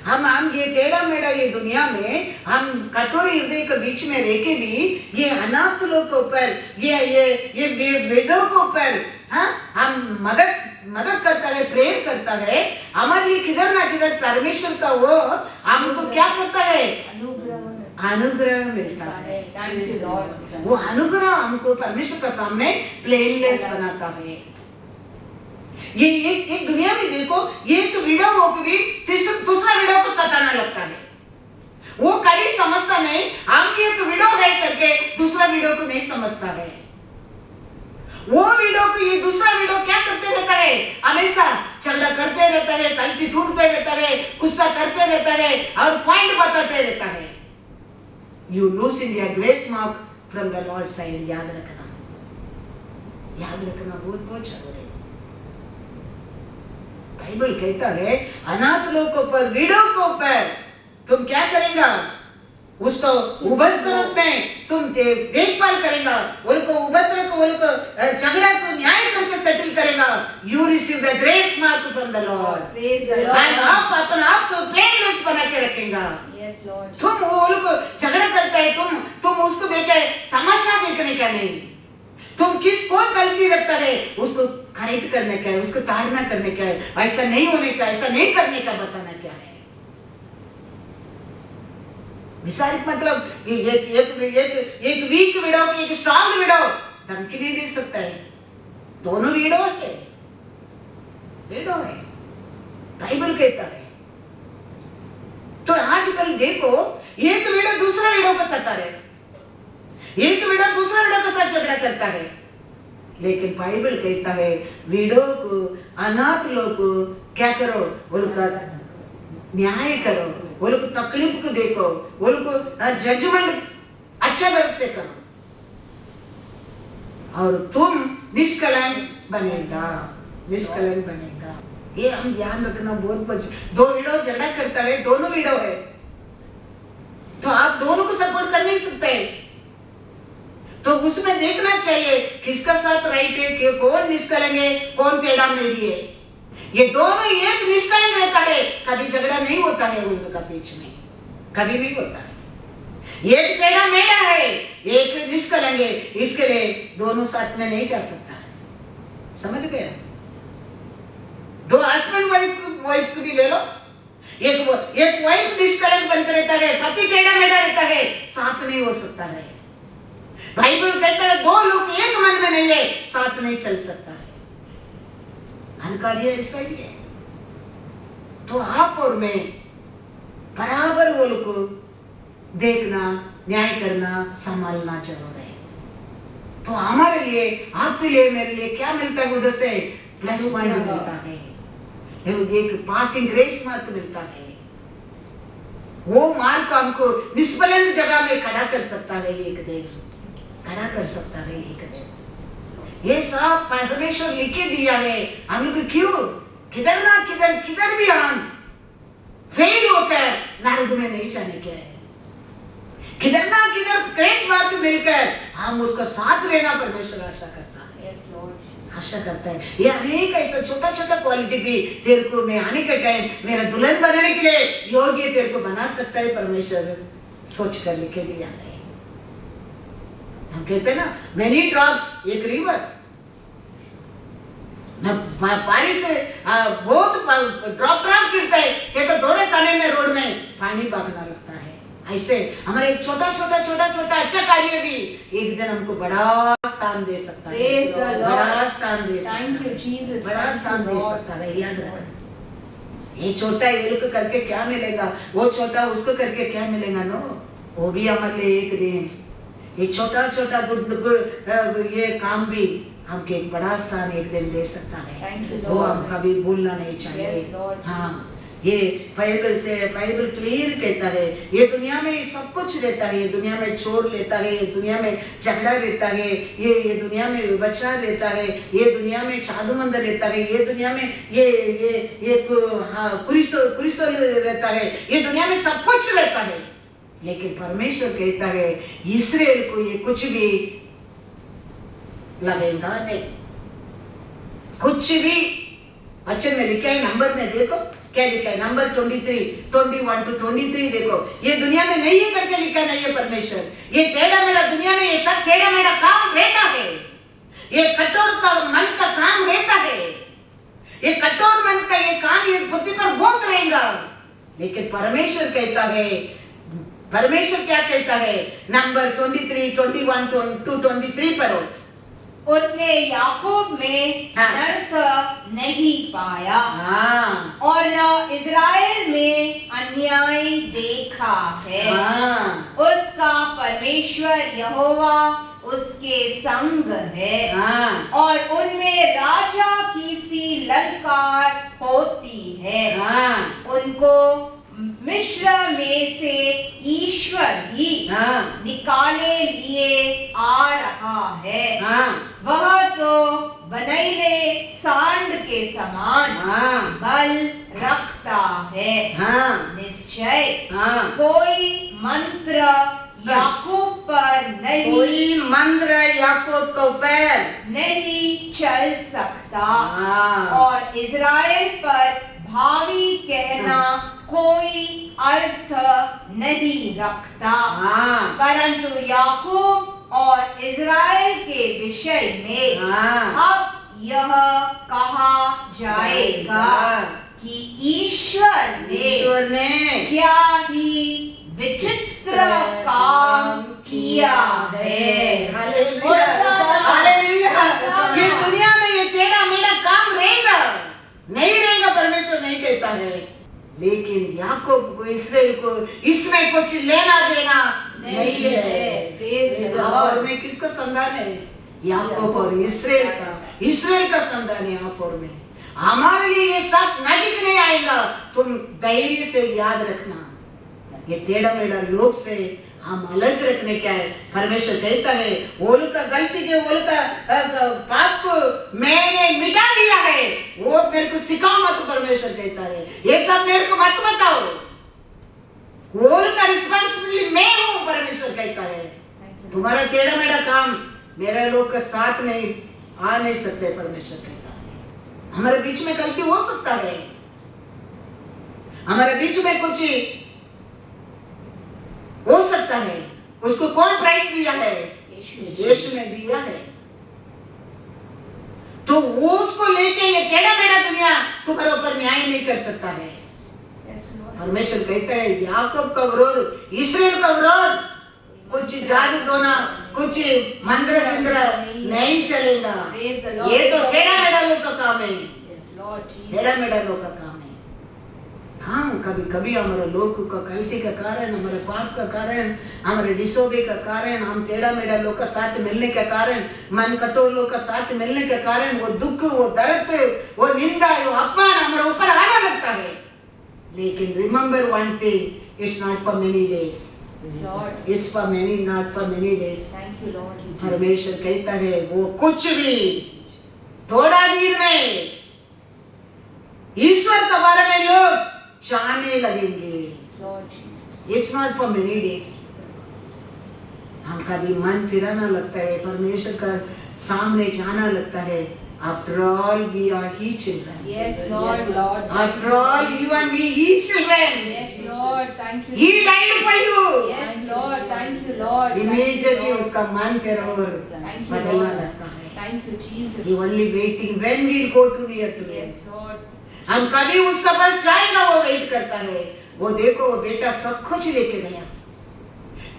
हम ये टेढ़ा मेढ़ा ये दुनिया में हम कठोर हृदय के बीच में रह के भी ये अनाथ लोग के ऊपर ये विधवा के ऊपर हम मदद करता है, प्रेम करता है, हमारे लिए किधर ना किधर परमेश्वर का वो हमको क्या करता है, अनुग्रह मिलता है। Thank you, Lord. वो अनुग्रह हमको परमेश्वर का सामने प्लेनलेस बनाता है। ये एक दुनिया में देखो, ये एक विडो हो के भी दूसरा विडो को सताना लगता है, वो कभी समझता नहीं हम एक विडो है करके दूसरा विडो को नहीं समझता है। वो विडो को ये दूसरा विडो क्या करते रहता है, हमेशा झगड़ा करते रहता है, गलती ढूंढते रहता है, गुस्सा करते रहता है और पॉइंट बताते रहता है। You losing your grace mark from the Lord's side, याद रखना बहुत जरूरी है। बाइबल कहता है अनाथ लोगों पर, विडो को पर तुम क्या करेगा, उसको उपद्रव में तुम देखभाल करेगा, उनको उपद्रव को, उनको झगड़ा को न्याय करके सेटल करेगा। You receive the grace mark from the Lord. Praise the Lord. And आप अपने आप को ब्लेमलेस बना के रखेगा। Yes, Lord. तुम वो उनको झगड़ा करता है, तुम उसको देखे तमाशा देखने का नहीं, तुम किस कौन गलती रखता है उसको करेक्ट करने का है, उसको ताड़ना करने का है, ऐसा नहीं होने का, ऐसा नहीं करने का बताना क्या है। विसारिक मतलब एक वीक विडो को एक स्ट्रांग विडो धमकी नहीं दे सकता है। दोनों विडो है, बाइबल कहता है। तो आजकल देखो, एक विडो दूसरा विडो को सता रहे, एक विडो दूसरा विडो के साथ झगड़ा करता है, लेकिन बाइबल कहता है विडो को, अनाथ लोग को क्या करो, उनका न्याय करो, उनको तकलीफ को देखो, उनको जजमेंट अच्छा तरह से करो, और तुम निष्कलंक बनेगा, निष्कलंक बनेगा। ये हम ध्यान रखना बहुत। दो विडो झगड़ा करता है, दोनों विडो है, तो आप दोनों को सपोर्ट कर नहीं सकते, तो उसमें देखना चाहिए किसका साथ राइट है, कि कौन निष्कलंक है, कौन टेढ़ा मेढ़ी है। ये दोनों एक निष्कलंक रहता है, कभी झगड़ा नहीं होता है उसका बीच में, कभी नहीं होता है। एक टेढ़ा मेढ़ा है, एक निष्कलंक है, इसके लिए दोनों साथ में नहीं जा सकता है। समझ गए? दो हस्बैंड वाइफ को भी ले लो, एक वाइफ निष्कलंक बनकर रहता है, पति टेढ़ा मेढ़ा रहता है, साथ नहीं हो सकता है। बाइबल कहता है दो लोग एक मन में नहीं है, साथ नहीं चल सकता है। कार्य ऐसा ही है। तो आप और मैं बराबर वो लोग को देखना, न्याय करना, संभालना जरूर है। तो हमारे लिए, आपके लिए, मेरे लिए क्या मिलता है उधर से? प्लस पॉइंट मिलता है, एक पासिंग ग्रेस मार्क मिलता है। वो मार्क हमको निष्फल जगह में खड़ा कर सकता है, एक दिन खड़ा कर सकता है, एक दिन। ये सब परमेश्वर लिखे दिया है हम लोग। क्यों? किधर ना किधर भी हम फेल होकर नरक में नहीं जाने के है। किधर ना किधर ग्रेस मार्क मिलकर हम उसका साथ रहना परमेश्वर आशा करता है। Yes, Lord. आशा करता है। ये अनेक ऐसा छोटा छोटा क्वालिटी भी तेरे को मैं आने के टाइम मेरा दुल्हन बनाने के लिए योग्य तेरे को बना सकता है, परमेश्वर सोच कर लिखे दिया है। हम कहते हैं ना, मेनी ड्रॉप्स एक रिवर, बारिश बहुत ड्रॉप गिरता है, देखो थोड़े समय में रोड में पानी बहना लगता है। ऐसे हमारे एक छोटा छोटा अच्छा कार्य भी एक दिन हमको बड़ा स्थान दे सकता है। Praise the Lord. बड़ा स्थान दे सकता है। Thank you, Jesus. बड़ा Thank स्थान you, दे Lord. सकता है। याद रखना, ये छोटा ये लोग करके क्या मिलेगा, वो छोटा उसको करके क्या मिलेगा। नो, वो भी हमारे लिए एक दिन ये छोटा छोटा ये काम भी हमको एक बड़ा स्थान एक दिन दे सकता है। Thank you, वो Lord. हम कभी भूलना नहीं चाहिए। Yes, Lord. हाँ, ये बाइबल क्लियर कहता है, ये दुनिया में सब कुछ रहता है। ये दुनिया में चोर रहता है, ये दुनिया में झगड़ा रहता है, ये दुनिया में व्यभिचार रहता है, ये दुनिया में साधु मंदिर रहता है, ये दुनिया में ये कुरिसोल रहता है, ये दुनिया में सब कुछ रहता है। लेकिन परमेश्वर कहता है इस्राएल को ये कुछ भी लगेगा नहीं, कुछ भी। वचन में लिखा है, नंबर में देखो क्या लिखा है, नंबर 21 to 23 देखो। ये दुनिया में नहीं है करके लिखा नहीं है परमेश्वर। ये टेढ़ा मेढ़ा दुनिया में ये सब टेढ़ा मेढ़ा काम रहता है, ये कठोर का मन का काम रहता है, ये कठोर मन का ये काम ये पृथ्वी पर बहुत रहेगा। लेकिन परमेश्वर कहता है, परमेश्वर क्या कहता है, नंबर 23, 21 to 23 पढ़ो। उसने याकूब में नरक नहीं पाया, हाँ, और न इज़राइल में अन्याय देखा है। हाँ, उसका परमेश्वर यहोवा उसके संग है, हाँ, और उनमें राजा की सी ललकार होती है। हाँ, उनको मिस्र में से ईश्वर ही हाँ, निकाले लिए आ रहा है। हाँ, वह तो बनैले सांड के समान हाँ, बल रखता है। हाँ, निश्चय निश्चय हाँ, कोई मंत्र याकूब पर नहीं कोई मंत्र याकूब को पैर नहीं चल सकता हाँ, और इज़राइल पर भावी कहना कोई अर्थ नहीं रखता, हाँ, परंतु याकूब और इज़राइल के विषय में हाँ, अब यह कहा जाएगा कि ईश्वर ने क्या ही विचित्र काम किया है। Hallelujah, hallelujah. ये दुनिया में ये टेढ़ा मेढ़ा काम रहेगा नहीं रहेगा, परमेश्वर नहीं कहता है, लेकिन याकूब को इसराइल को इसमें कुछ लेना देना नहीं है। और में किसका संधान है? याकूब और इसराइल का संधान है। आप और में हमारे लिए ये सब नजदीक नहीं आएगा। तुम धैर्य से याद रखना, ये टेढ़ा मेढ़ा लोग से हम अलग रखने क्या है। परमेश्वर कहता है वो लोग का गलती के वो लोग का पाप को मैंने मिटा दिया है, वो मेरे को सिखाओ मत। परमेश्वर कहता है ये सब मेरे को मत बताओ, वो लोग का रिस्पांसिबिलिटी मैं हूँ। परमेश्वर कहता है तुम्हारा टेढ़ा मेढ़ा काम मेरे लोग का साथ नहीं आ नहीं सकते। परमेश्वर कहता है हमारे बीच में गलती हो सकता है, हमारे बीच में कुछ हो सकता है। उसको कौन प्राइस दिया है? यीशु ने दिया है। तो वो उसको लेके ये टेढ़ा मेढ़ा दुनिया तुम्हारे ऊपर न्याय नहीं कर सकता है। परमेश्वर कहता है याकूब का विरोध, इसराइल का विरोध, कुछ जादू टोना कुछ मंत्र केंद्र नहीं चलेगा। ये तो टेढ़ा मेढ़ा लोग का काम है, टेढ़ा मेढ़ा लोग का काम है। हाँ, कभी कभी हमारे लोग का गलती का कारण, हमारे पाप का कारण, हमारे डिसोबे का कारण, हम टेढ़ा मेढ़ा लोग का साथ मिलने के कारण, मन कठोर लोग का साथ मिलने के कारण वो दुख, वो दर्द, वो निंदा, वो अपमान हमारे ऊपर आने लगता है। लेकिन remember one thing, it's not for many days, it's for many, not for many days. परमेश्वर कहता है वो कुछ भी थोड़ा दिन में ईश्वर के बारे में लोग जानने लगेंगे। It's not for many days. हम कभी मन फिराना लगता है, परमेश्वर का सामने जाना लगता है। After all, we are His children. Yes, Lord. After all, you and me, His children. Yes, Lord. Thank you. He died for you. Yes, Lord. Thank you, Lord. Immediately उसका मन तेरा और Thank you, बदलना Lord. लगता है। Thank you, Jesus. He only waiting when we go to near to Him. Yes, Lord. हम कभी उसका पास जाएगा वो वेट करता है। वो देखो वो बेटा सब कुछ लेके गया,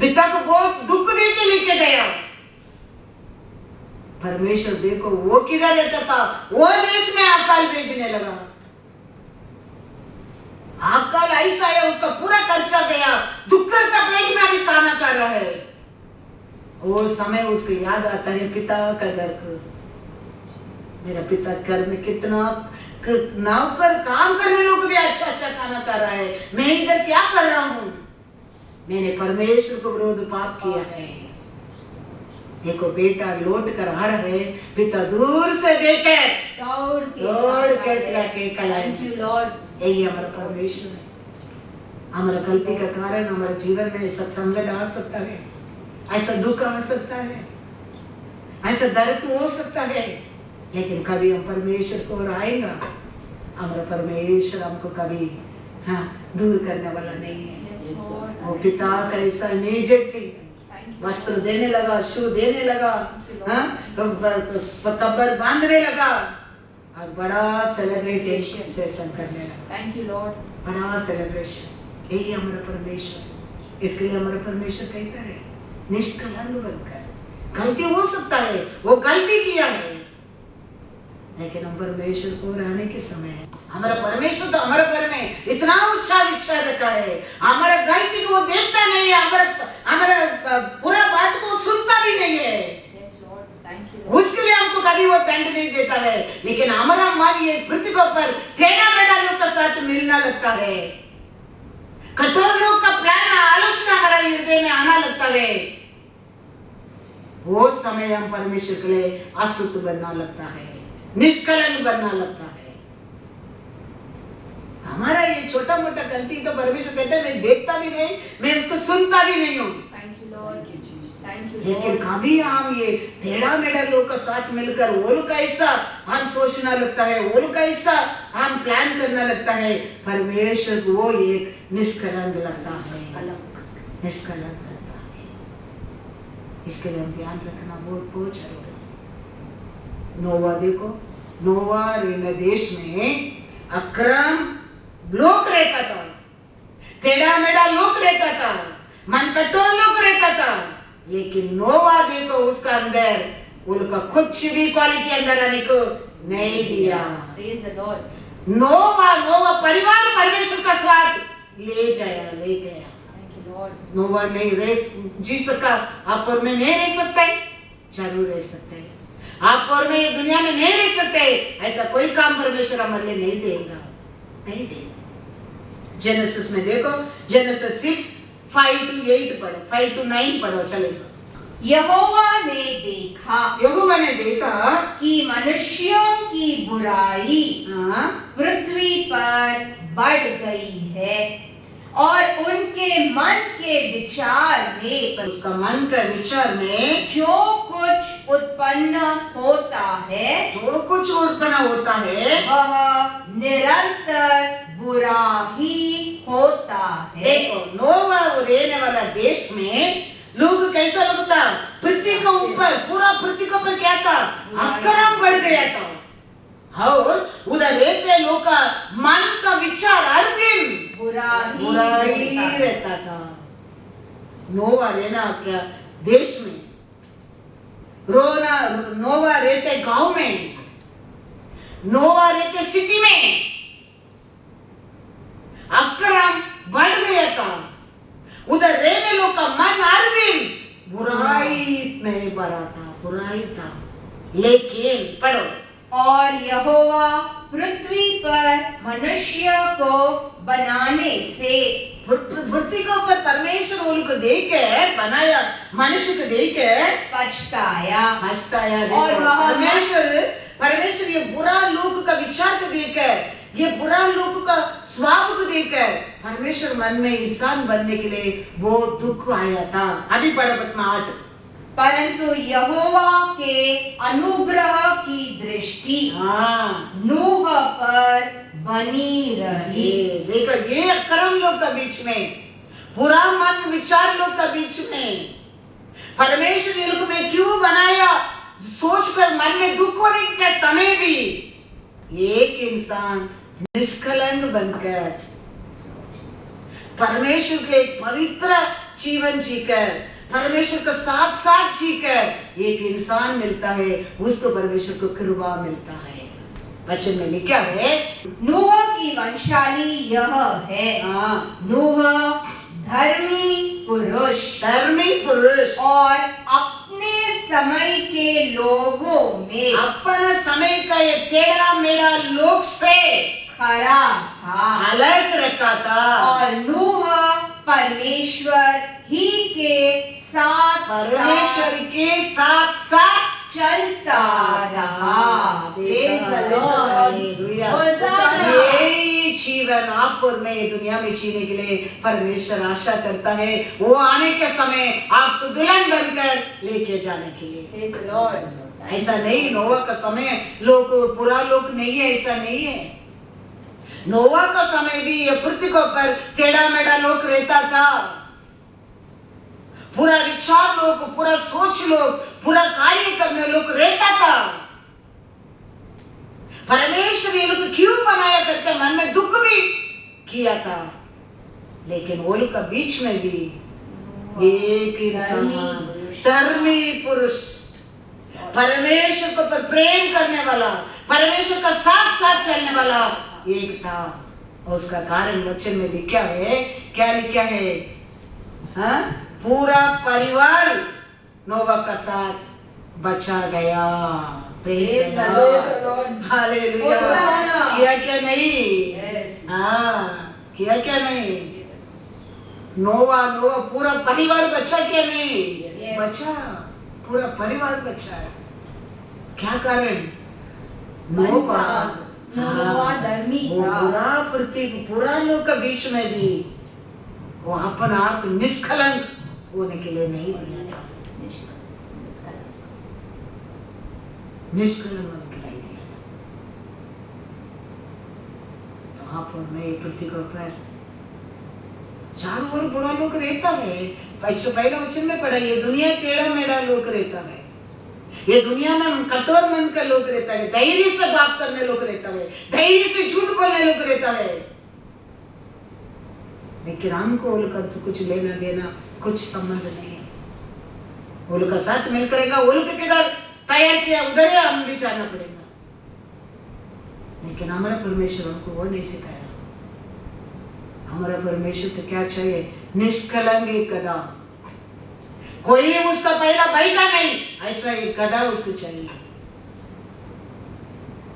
पिता को बहुत दुख देके लेके गया। परमेश्वर देखो वो किधर रहता था, वो देश में अकाल भेजने लगा। अकाल ऐसा है उसका पूरा खर्चा गया, दुख का पेट में अभी खाना खा रहा है। वो समय उसको याद आता है पिता का घर को, मेरा पिता घर में कितना नौकर काम करने लोग भी अच्छा अच्छा खाना खा रहा है, मैं इधर क्या कर रहा हूँ? मैंने परमेश्वर को विरोध पाप किया है। देखो बेटा लौट कर आ रहा है, पिता दूर से देखे दौड़ कर जाके Thank you, Lord. यही हमारा परमेश्वर है। हमारा गलती का कारण हमारे जीवन में ऐसा संकट आ सकता है, ऐसा दुख आ सकता है, ऐसा दर्द हो सकता है, लेकिन कभी हम परमेश्वर को और आएगा, हमारा परमेश्वर हमको कभी दूर करने वाला नहीं है। वो पिता का ऐसा इमीडिएटली वस्त्र देने लगा, शू देने लगा, कब्र बांधने लगा और बड़ा सेलिब्रेशन करने लगा। Thank you, Lord. बड़ा सेलिब्रेशन। यही हमारा परमेश्वर। इसके लिए हमारा परमेश्वर कहता है निष्कलंक बनकर। गलती हो सकता है, वो गलती किया है, लेकिन हम परमेश्वर को रहने के समय है। हमारा परमेश्वर तो हमारे पर में इतना ऊंचा विचार रखा है, हमारा गलती को वो देखता नहीं है, हमारा पूरा बात को सुनता भी नहीं है। Yes, Lord. Thank you, Lord. उसके लिए हमको कभी वो दंड नहीं देता है, लेकिन हमारा मन ये पृथ्वी के ऊपर टेढ़ा मेढ़ा लोग के साथ मिलना लगता है, कठोर लोग का प्लान आलोचना हमारा हृदय में आना लगता है। वो समय हम परमेश्वर के लिए अशुद्ध बनना लगता है, निष्कलंक बनना लगता है। हमारा ये छोटा मोटा गलती तो परमेश्वर कहते हैं मैं देखता भी नहीं, मैं उसको सुनता भी नहीं हूँ। Thank you, Lord. Thank you, लेकिन Lord. कभी हम ये टेढ़ा मेढ़ा लोग का साथ मिलकर वो लोग का ऐसा हम सोचना लगता है, वो लोग का ऐसा हम प्लान करना लगता है, परमेश्वर को वो एक निष्कलंक लगता है, निष्कलंक लगता है। इसके लिए हम ध्यान रखना बहुत बहुत जरूरी है। नोवा देखो, नोवा रे देश में अक्रम लोग रहता था, टेढ़ा मेढ़ा लोग रहता था, मन कठोर लोग रहता था, लेकिन नोवा देखो उसका अंदर उनका कुछ भी क्वालिटी अंदर आने को नहीं दिया। Praise the Lord. नोवा परिवार परमेश्वर का साथ ले गया। Thank you, Lord. नोवा नहीं जी सका, आप और मैं नहीं रह सकते, जरूर रह सकते हैं। आप और मैं दुनिया में नहीं रह सकते, ऐसा कोई काम परमेश्वर हमारे लिए नहीं देगा, नहीं देगा। जेनेसिस में देखो, जेनेसिस 6:5-8 पढ़ो, 5-9 पढ़ो, चलेगा। यहोवा ने देखा यहोवा ने देखा कि मनुष्यों की बुराई हाँ, पृथ्वी पर बढ़ गई है और उनके मन के विचार में उसका मन का विचार में जो कुछ उत्पन्न होता है जो कुछ उत्पन्न होता है वह निरंतर बुरा ही होता है। देखो नोवा वो रहने वाला देश में लोग कैसा लगता, पृथ्वी के ऊपर पूरा पृथ्वी के ऊपर क्या था, अक्रम बढ़ गया था, और उधर रहते लोग का मन का विचार हर दिन बुरा ही रहता था। नोवा रहना क्या देश में, नोवा रहते गांव में, नोवा रहते सिटी में, अक्रम बढ़ गया था, उधर रहने लोग का मन हर दिन बुराई में भरा था, बुराई था। लेकिन पढ़ो, और यहोवा पृथ्वी पर मनुष्य को बनाने से पृथ्वी के ऊपर परमेश्वर उनको देख के बनाया, मनुष्य को देख के पछताया और वह परमेश्वर ये बुरा लोग का विचार को देखकर, ये बुरा लोग का स्वभाव को देखकर परमेश्वर मन में इंसान बनने के लिए बहुत दुख आया था। अभी पढ़ो 8। परंतु यहोवा के अनुग्रह की दृष्टि नूह पर बनी रही। देखो ये अक्रम लोग का बीच में, बुरा मन विचार लोग का बीच में परमेश्वर ये लोग में क्यों बनाया सोचकर मन में दुख होने के समय भी एक इंसान निष्कलंक बनकर परमेश्वर के एक पवित्र जीवन जीकर, परमेश्वर का साथ साथ जीकर एक इंसान मिलता है, उसको परमेश्वर को कृपा मिलता है। वचन में लिखा है नूह की वंशाली यह है, नूह धर्मी पुरुष और अपने समय के लोगों में अपना समय का ये टेढ़ा मेढ़ा लोग से खरा था, अलग रखा था, और नूह परमेश्वर ही के साथ परमेश्वर के साथ साथ चलता रहा। Praise the Lord. हालेलुया। होशाना। यही जीवन आप और मैं दुनिया में जीने के लिए परमेश्वर आशा करता है, वो आने के समय आपको दुल्हन बनकर लेके जाने के लिए। Praise the Lord. ऐसा नहीं नोवा का समय लोग बुरा लोग नहीं है, ऐसा नहीं है। नोवा का समय भी ये पृथ्वी के ऊपर टेढ़ा मेढ़ा लोग रहता था, पूरा विचार लोग, पूरा सोच लोग, पूरा कार्य करने लोग रहता था। परमेश्वर ये लोग क्यों बनाया करके मन में दुख भी किया था, लेकिन वो लोग का बीच में भी एक इंसान धर्मी पुरुष, परमेश्वर को पर प्रेम करने वाला, परमेश्वर का साथ साथ चलने वाला एक था। उसका कारण वचन में लिखा है, क्या लिखा है? हाँ, पूरा परिवार नोवा का साथ बचा गया। Praise the Lord, hallelujah. किया क्या नहीं? हाँ, किया क्या नहीं? नोवा पूरा परिवार बचा क्या नहीं? बचा, पूरा परिवार बचा। क्या कारण? नोवा नोवा धर्मी वो था। बुरा पृथ्वी बुरा लोग के बीच में भी वो अपना आप निष्कलंक होने के लिए नहीं दिया था, निष्कलंक होने के लिए नहीं दिया था। तो आप और मैं पृथ्वी के ऊपर चारों ओर बुरा लोग रहता है। पहले वचन में पढ़ा, ये दुनिया टेढ़ा मेढ़ा लोग रहता है, ये दुनिया में कठोर मन का लोग रहता है, धैर्य से पाप करने लोग रहता है, धैर्य से झूठ बोलने लोग रहता है। लेकिन हमको उनका तो कुछ लेना देना कुछ संबंध नहीं है। उनका साथ मिल करेगा, उनके किधर तैयार किया उधर ही हम भी जाना पड़ेगा। लेकिन हमारा परमेश्वर हमको वो नहीं सिखाया। हमारा परमेश्वर तो क्या चाहिए? निष्कलंक एक गधा, कोई उसका पहला बैठा नहीं, ऐसा एक गधा उसको चाहिए।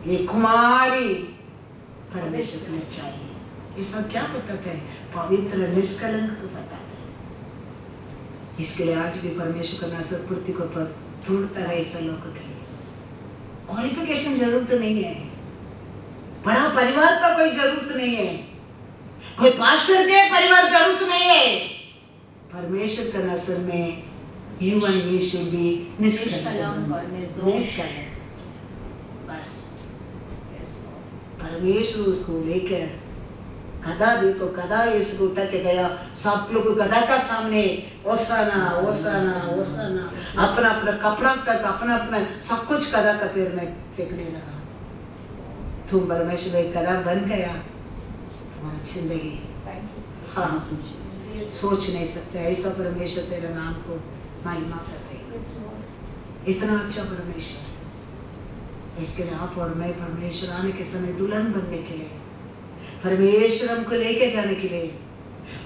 ये कुमारी परमेश्वर को चाहिए। ये सब क्या बताते हैं? पवित्र निष्कलंक को बताते हैं। इसके लिए आज भी परमेश्वर का नासर पृथ्वी को पर ढूंढता है ऐसा लोगों के लिए। क्वालिफिकेशन जरूरत नहीं है, बड़ा परिवार का कोई जरूरत नहीं है, कोई पास्टर के परिवार जरूरत नहीं है। परमेश्वर का नजर में you and me should be निष्कलंक और निर्दोष। बस परमेश्वर उसको लेकर गधा, देखो गधा यीशु उठा के गया, सब लोग गधा का सामने ओसाना ओसाना ओसाना, अपना अपना कपड़ा तक अपना अपना सब कुछ गधा का पैर में फेंकने लगा। तुम परमेश्वर एक गधा बन गया, तुम्हारी जिंदगी हाँ सोच नहीं सकते ऐसा परमेश्वर तेरे नाम को महिमा कर रही। इतना अच्छा परमेश्वर। इसके लिए आप और मैं परमेश्वर आने के समय दुल्हन बनने के लिए, परमेश्वर हमको लेके जाने के लिए,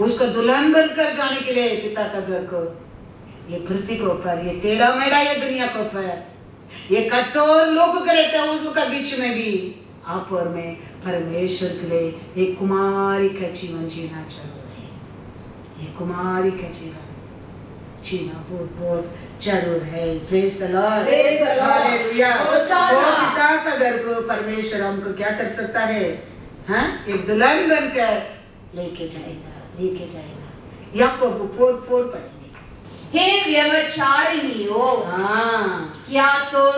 उसका दुल्हन बनकर जाने के लिए पिता का घर को, ये पृथ्वी के ऊपर, ये टेढ़ा मेढ़ा ये दुनिया के ऊपर, ये कठोर लोग रहते हैं उसका बीच में भी आप और मैं परमेश्वर के लिए एक कुमारी का जीवन जीना जरूर है। ये कुमारी का जीवन जीना बहुत बहुत जरूर है। Praise the Lord, Praise the Lord. Hallelujah. Hosanna. वो पिता का घर को परमेश्वर हमको क्या कर सकता है? हाँ, एक दुल्हन बनकर लेके जाएगा, लेके जाएगा। याकूब 4:4 पढ़ेंगे। हे व्यभिचारिणियों, हाँ क्या तुम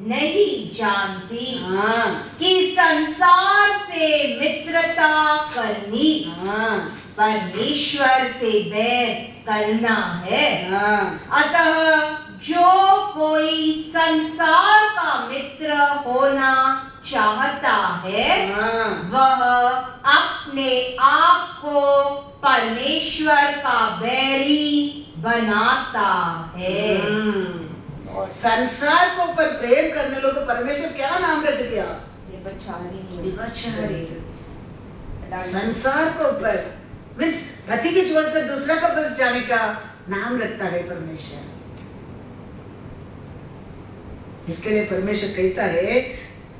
नहीं जानती हाँ कि संसार से मित्रता करनी हाँ परमेश्वर से बैर करना है। हाँ अतः जो कोई संसार का मित्र होना चाहता है हाँ वह अपने आप को परमेश्वर का बैरी बनाता है। संसार को ऊपर प्रेम करने लोगों को परमेश्वर क्या नाम रख दिया? व्यभिचारी। संसार को ऊपर मीन्स पति के छोड़कर दूसरा का बस जाने का नाम रखता है परमेश्वर। इसके लिए परमेश्वर कहता है,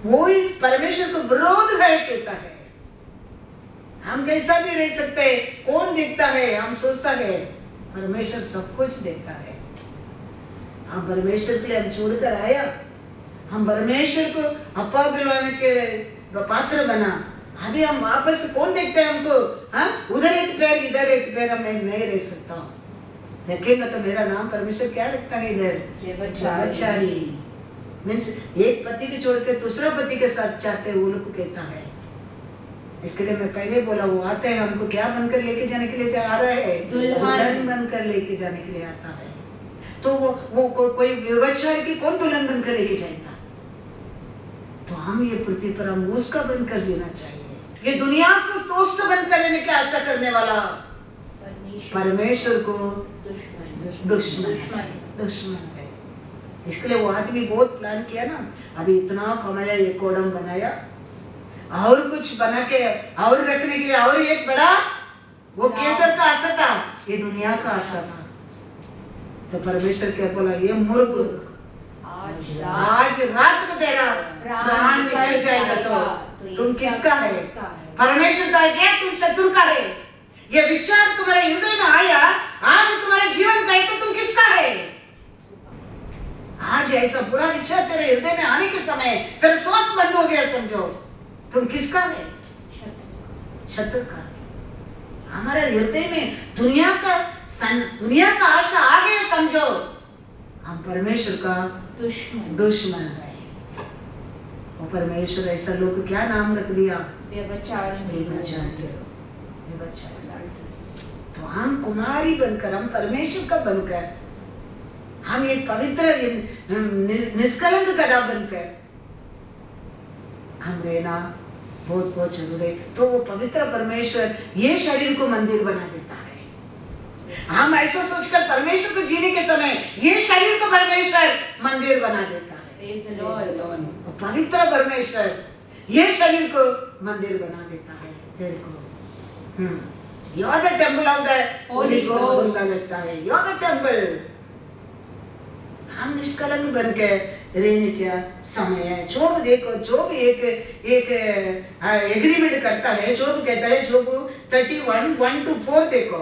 वो ही परमेश्वर को विरोध है कहता है। हम कैसा भी रह सकते हैं, कौन देखता है? हम सोचता है परमेश्वर सब कुछ देखता है। हम परमेश्वर के लिए हम छोड़कर आया, हम परमेश्वर को अपा बुलाने के पात्र बना, अभी हम वापस कौन देखते हैं हमको? हाँ, उधर एक पैर इधर एक पैर, मैं नहीं रह सकता हूँ। रखेगा तो मेरा नाम परमेश्वर क्या रखता है इधर? व्यभिचारी। मीन्स एक पति को छोड़ के दूसरा पति के साथ चाहते हैं, वो लोग को कहता है। इसके लिए मैं पहले बोला, वो आते हैं हमको क्या बनकर लेके जाने के लिए आ रहा है? दुल्हन बनकर लेके जाने के लिए आता है। तो वो कोई व्यभिचारी की कौन दुल्हन बनकर लेके जाएगा? तो हम ये पृथ्वी पर हम उसका बनकर जीना चाहिए। ये दुनिया को दोस्त बनकर रहने की आशा करने वाला परमेश्वर को दुश्मन है। इसके लिए वो आदमी बहुत प्लान किया ना, अभी इतना कमाया, ये कोडम बनाया और कुछ बना के और रखने के लिए, और एक बड़ा वो केसर का आशा था, ये दुनिया का आशा था। तो परमेश्वर क्या बोला? ये मूर्ख, आज रात को तेरा प्राण निकल जाएगा तो तुम किसका है? परमेश्वर का है क्या? तुम शत्रु का है? ये विचार तुम्हारे हृदय में आया, आज तुम्हारे जीवन का है तो तुम किसका है? आज ऐसा बुरा विचार तेरे हृदय में आने के समय तेरा श्वास बंद हो गया समझो, तुम किसका है? शत्रु का। हमारे हृदय में दुनिया का आशा आ गया, समझो हम परमेश्वर का दुश्मन है। वो परमेश्वर ऐसा लोग क्या नाम रख दिया? तो हम कुमारी बनकर, हम परमेश्वर का बनकर, हम एक पवित्र निष्कलंक गधा बनकर हम रहना बहुत बहुत जरूरी है। तो वो पवित्र परमेश्वर ये शरीर को मंदिर बना देता है। हम ऐसा सोचकर परमेश्वर को जीने के समय ये शरीर को परमेश्वर मंदिर बना देता है। पवित्र परमेश्वर ये शरीर को मंदिर बना देता है तेरे को। You are the temple of the Holy Ghost बोलता लगता है। You are the temple। हम निष्कलंक बन के रहने का समय है। जो भी देखो, जो भी एक एग्रीमेंट करता है, जो भी कहता है, जो 31:1-4 देखो।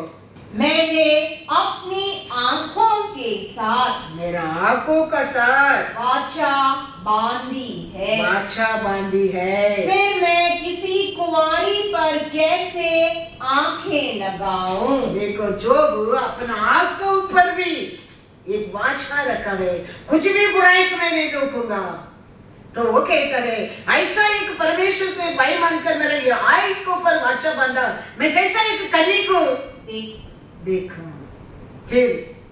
मैंने अपनी आंखों के साथ, मेरा आंखों का साथ वाचा बांधी है। वाचा बांधी है। फिर मैं किसी कुंवारी पर कैसे आंखें लगाऊं? देखो, जो अपना आंख के ऊपर भी एक वाचा रखा है, कुछ भी बुराई को मैं नहीं रोकूंगा। तो वो कहता है ऐसा एक परमेश्वर को भाई मानकर मेरे आंख के ऊपर वाचा बांधा, मैं कैसा एक कन्या को देखूं। फिर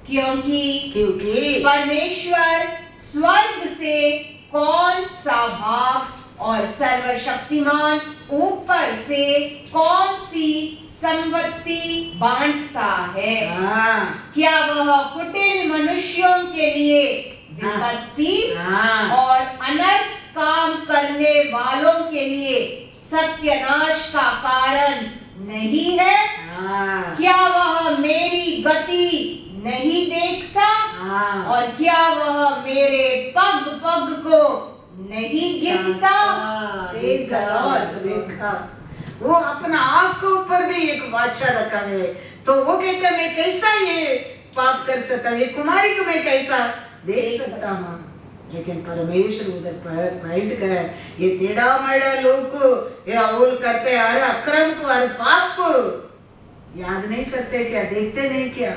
क्योंकि परमेश्वर स्वर्ग से कौन सा भाग और सर्वशक्तिमान ऊपर से कौन सी संपत्ति बांटता है? क्या वह कुटिल मनुष्यों के लिए विपत्ति और अनर्थ काम करने वालों के लिए सत्यानाश का कारण नहीं है? क्या वह मेरी गति नहीं देखता? और क्या वह मेरे पग पग को नहीं गिनता? देखा, वो अपना आँख के ऊपर भी एक वाचा रखा है। तो वो कहता है मैं कैसा ये पाप कर सकता, ये कुमारी को मैं कैसा देख सकता हूँ। लेकिन परमेश्वर उधर बैठ गए। ये टेढ़ा मेढ़ा लोग को ये अवोल करते, हर अक्रम को, हर पाप को याद नहीं करते क्या? देखते नहीं क्या?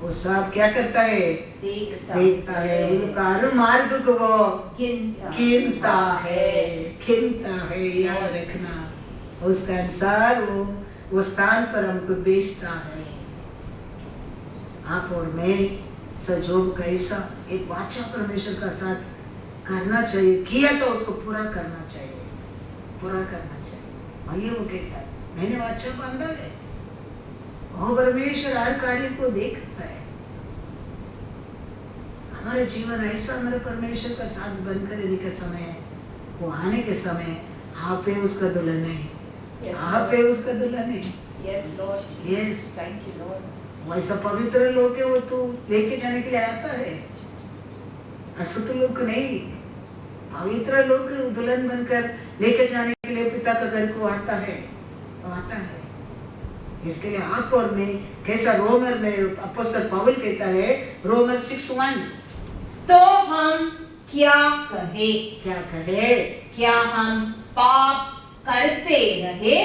वो सब क्या करता है? देखता है। उनका हर मार्ग को वो गिनता है। याद रखना, उसका अनुसार वो स्थान पर हमको बेचता है। आप और मैं सजोग कैसा एक वाचा परमेश्वर का साथ करना चाहिए, किया तो उसको पूरा करना चाहिए। भाई वो कहता है मैंने वाचा बांधा है। वो परमेश्वर हर कार्य को देखता है। हमारे जीवन ऐसा हमारे परमेश्वर का साथ बनकर रहने का समय है। वो आने के समय आप है उसका दुल्हन है। आप है उसका दुल्हन है। Yes, Lord. Yes. Thank you, Lord. वैसा पवित्र लोग है, वो तो लेके जाने के लिए आता है। अशुद्ध लोग नहीं, पवित्र लोग दुल्हन बनकर लेके जाने के लिए पिता का घर को आता है। इसके लिए आप और मैं कैसा रोमर में अपोस्तल पौल कहता है, रोमर 6:1, तो हम क्या कहे? क्या हम पाप करते रहे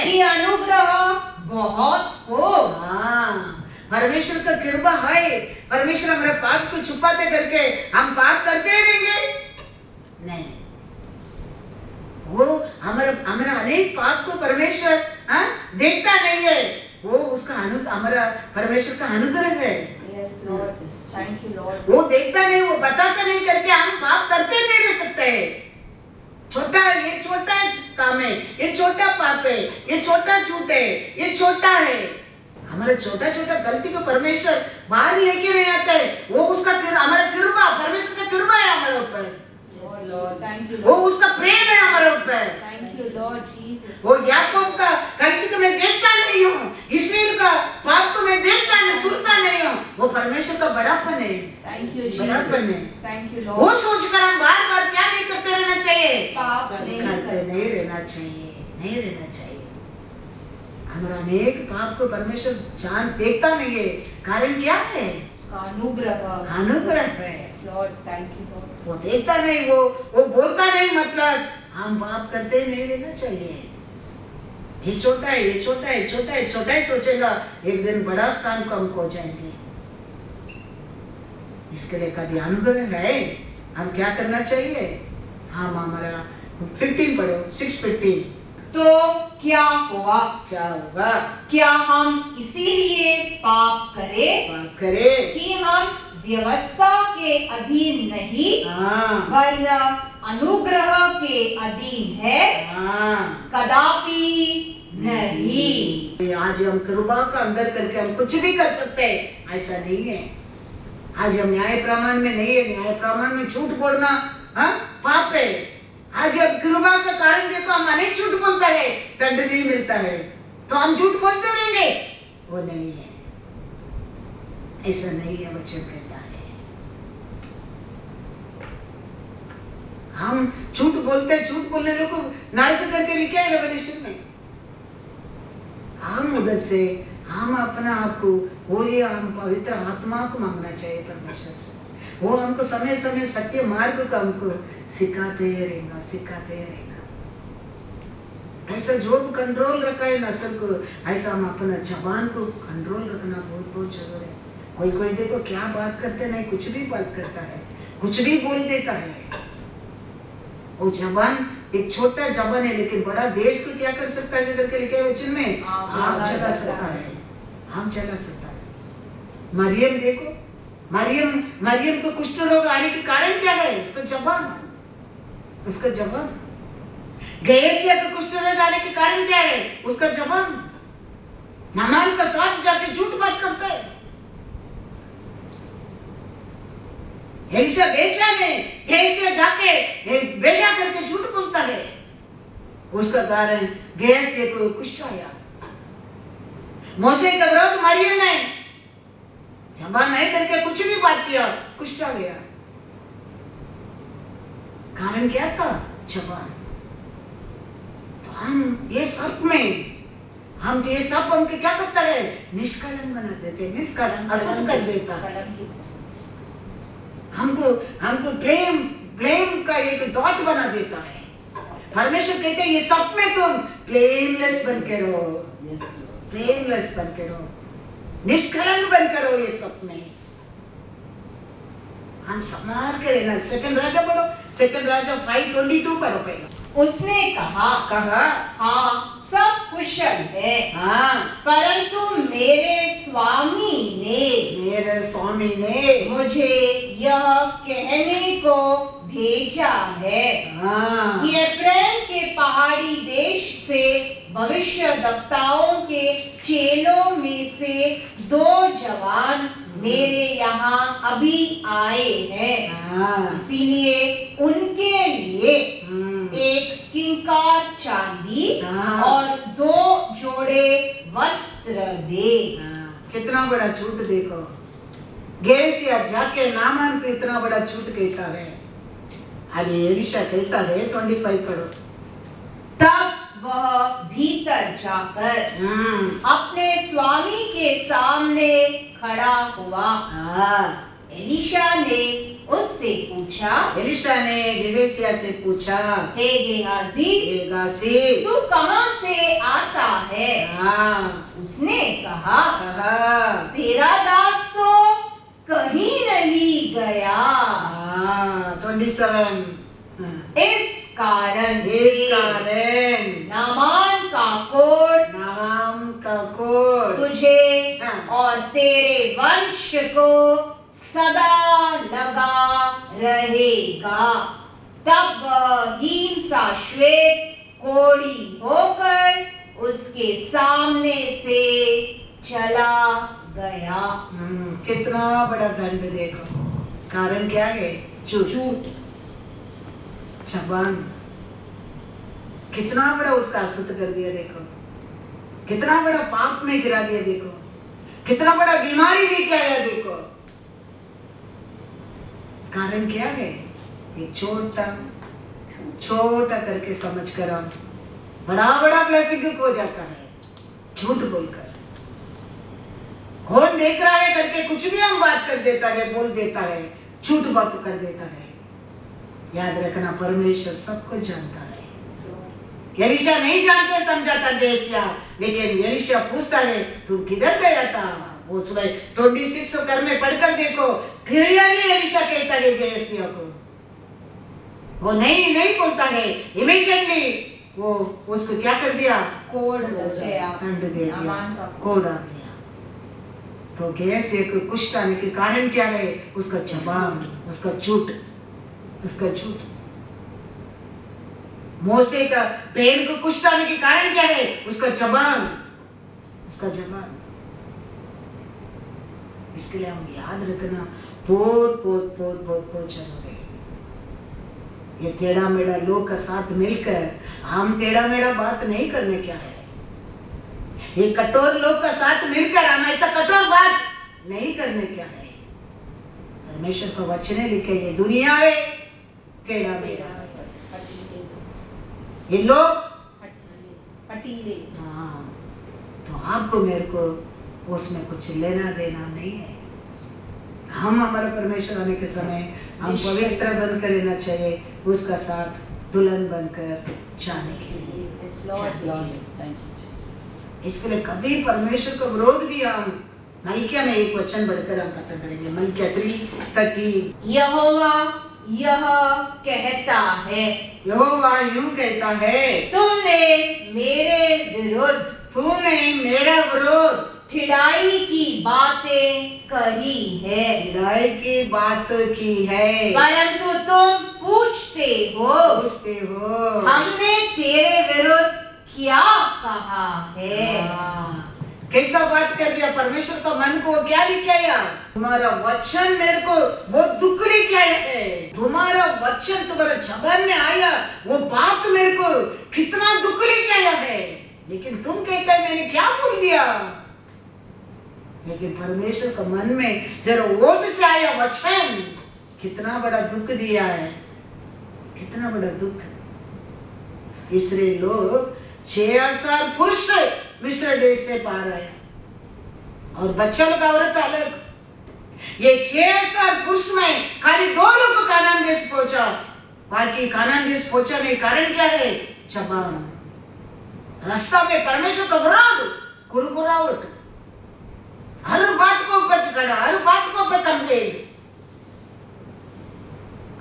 कि अनुग्रह बहुत हो? परमेश्वर का कृपा है। परमेश्वर हमारे पाप को छुपाते करके हम पाप करते रहेंगे? नहीं, वो हमारा अनेक पाप को परमेश्वर देखता नहीं है। वो उसका हमारा परमेश्वर का अनुग्रह है। Yes, Lord. Thank you, Lord. वो देखता नहीं, वो बताता नहीं करके हम पाप करते नहीं रह सकते हैं। ये छोटा काम है, ये छोटा पाप है, ये छोटा झूठ है, ये छोटा है। हमारे छोटा गलती को परमेश्वर बाहर लेके नहीं आता है। वो उसका हमारा कृपा, परमेश्वर का कृपा है हमारे ऊपर। वो उसका प्रेम है हमारे ऊपर। वो याकूब का गलती को मैं देखता नहीं हूँ, इसराइल का पाप को मैं देखता नहीं, सुनता नहीं हूँ। वो परमेश्वर का बड़ापन है। बड़ापन है। वो सोचकर हम बार क्या नहीं करते रहना चाहिए? पाप नहीं रहना चाहिए। हमारा अनेक पाप को परमेश्वर देखता नहीं है। कारण क्या है? अनुग्रह है। Lord, thank you, Lord. वो देखता नहीं, वो बोलता नहीं, मतलब हम पाप करते ही नहीं रहना चाहिए। ये छोटा है, ये छोटा है, छोटा है, छोटा ही सोचेगा, एक दिन बड़ा स्थान को हम पहुंच जाएंगे। इसके लिए कभी अनुग्रह है, हम क्या करना चाहिए? हम हमारा 15 पढ़ो, 6:15। तो क्या हुआ? क्या होगा? क्या हम इसीलिए पाप करें पाप करे कि हम व्यवस्था के अधीन नहीं वरन अनुग्रह के अधीन है? कदापि नहीं। आज हम कृपा का अंदर करके हम कुछ भी कर सकते हैं, ऐसा नहीं है। आज हम न्याय प्रमाण में नहीं है, न्याय प्रमाण में झूठ बोलना पाप है। आज अब कृपा का कारण देखो, हम अनेक झूठ बोलता है, दंड नहीं मिलता है, तो हम झूठ बोलते रहेंगे? वो नहीं है, ऐसा नहीं है। वचन कहता है हम झूठ बोलते, झूठ बोलने लोग को नरक करके लिखा है रेवल्यूशन में। हम उधर से हम अपना आपको वो ये हम पवित्र आत्मा को मांगना चाहिए परमेश्वर से। वो हमको समय समय सत्य मार्ग को हमको सिखाते रहेगा, सिखाते रहेगा। ऐसा जो कंट्रोल रखा है नस्ल को, ऐसा हम अपना जबान को कंट्रोल रखना बहुत बहुत जरूरी है। कोई कोई देखो क्या बात करते नहीं, कुछ भी बात करता है, कुछ भी बोल देता है। वो जबान एक छोटा जबान है, लेकिन बड़ा देश को क्या कर सकता है करके लिखे वचन में, आग जला सकता है, आग जला सकता है। मरियम देखो, मरियम को कुष्ठ रोग आने के कारण क्या है? उसका जबान, उसका जबान। गयसिया को कुष्ठ रोग आने के कारण क्या है? उसका जबान। नामान का साथ जाके झूठ बात करता है। एलिशा बेचा में गयसिया जाके बेजा करके झूठ बोलता है, उसका कारण गयसिया को कुष्ठ आया। मोसे का विरोध मरियम ने जबान नहीं करके कुछ भी बात किया, कुष्ठ आ गया। कारण क्या था? जबान। तो हम ये सब में हम ये सब हमके क्या करता है? निष्कलंक बना देते हैं, मीन्स अशुद्ध कर देता है। हमको ब्लेम का एक डॉट बना देता है। परमेश्वर कहते हैं ये सब में तुम ब्लेमलेस बन के रहो, ब्लेमलेस बन के रहो, निष्कलंक बन के रहो। ये सब में हम संभाल के रहना। सेकंड राजा पढ़ो, सेकंड राजा 5:22 पढ़ो पहले। उसने कहा हाँ सब कुशल है, परंतु मेरे स्वामी ने मुझे यह कहने को भेजा है कि अप्रैल के पहाड़ी देश से भविष्यद्वक्ताओं के चेलों में से 2 जवान मेरे यहाँ अभी आए हैं। इसीलिए उनके लिए एक किंकार चांदी और 2 जोड़े वस्त्र दे। कितना बड़ा झूठ देखो, गेसिया जाके नामान को इतना बड़ा झूठ कहता है। अभी एलिशा कहता है 25 पढ़ो। तब वह भीतर जाकर अपने स्वामी के सामने खड़ा हुआ। एलिशा ने उससे पूछा, एलिशा ने गेसिया से पूछा, हे गेहाजी, तू कहाँ से आता है? उसने कहा, तेरा दास तो कहीं नहीं गया। 27 इस कारण नामान का कोढ़ तुझे और तेरे वंश को सदा लगा रहेगा। तब वह हिंसा श्वेत कोढ़ी होकर उसके सामने से चला गया। कितना बड़ा दंड देखो। कारण क्या है? झूठ। जबान कितना बड़ा उसका अशुद्ध कर दिया देखो, कितना बड़ा पाप में गिरा दिया देखो, कितना बड़ा बीमारी लेके आया देखो। कारण क्या है? एक छोटा करके समझ कर हम बड़ा ब्लेसिंग हो जाता है झूठ बोलकर। कौन देख रहा है करके कुछ भी हम बात कर देता है, बोल देता है, झूठ बात कर देता है। याद रखना परमेश्वर सब कुछ जानता है। एलीशा नहीं जानते समझा था गेहसिया, लेकिन एलीशा पूछता है तुम किधर गया था? वो सुबह 26 कर में पढ़कर देखो, क्लियरली एलीशा कहता है गेहसिया को, वो नहीं बोलता है, इमीडिएटली वो उसको क्या कर दिया? कोड हो गया, दंड दे दिया, अमान का कोड आ गया। तो गेहसिया को कुष्ठ आने के कारण क्या है? उसका जबान, उसका झूठ। मोसे का बहन को कुष्ठ आने के कारण क्या है? उसका जबान। इसके लिए हम याद रखना बहुत जरूरी है। ये टेढ़ा मेढ़ा लोग का साथ मिलकर हम टेढ़ा मेढ़ा बात नहीं करने क्या है। ये कठोर लोग का साथ मिलकर हम ऐसा कठोर बात नहीं करने क्या है। परमेश्वर का वचन लिखे ये दुनिया है टेढ़ा मेढ़ा, ये लोग पटीले। हाँ, तो आपको मेरे को उसमें कुछ लेना देना नहीं है। हम हमारे परमेश्वर आने के समय हम पवित्र बनकर रहना चाहिए, उसका साथ दुल्हन बनकर जाने के लिए। इसके लिए कभी परमेश्वर का विरोध भी हम मलकिया में एक वचन बढ़कर हम खत्म करेंगे। मलकिया 3:13 यहोवा यह कहता है, यहोवा यूं कहता है, तूने मेरे विरुद्ध ठिड़ाई की बातें कही है, लड़ाई की बात की है, परंतु तुम पूछते हो हमने तेरे विरुद्ध क्या कहा है। कैसा बात कर दिया परमेश्वर का मन को क्या लेके आया? तुम्हारा वचन मेरे को बहुत दुख लेके आया है। तुम्हारा वचन तुम्हारा जबान में आया, वो बात मेरे को कितना दुख लेके आया है। लेकिन तुम कहते हैं मैंने क्या बोल दिया? लेकिन परमेश्वर का मन में तेरा ओट से आया वचन कितना बड़ा दुख दिया है, कितना बड़ा दुख। इसलिए लोग 6000 पुरुष मिस्र देश से पार आया और बच्चा लोग औरत अलग। ये 6000 पुरुष में खाली 2 लोग कानान देश पहुंचा, बाकी कानान देश पहुंचा नहीं। कारण क्या है? जबान। रास्ता में परमेश्वर का विरोध, कुरकुरावट, हर बात को ऊपर चढ़ा, हर बात को ऊपर कंप्लेन।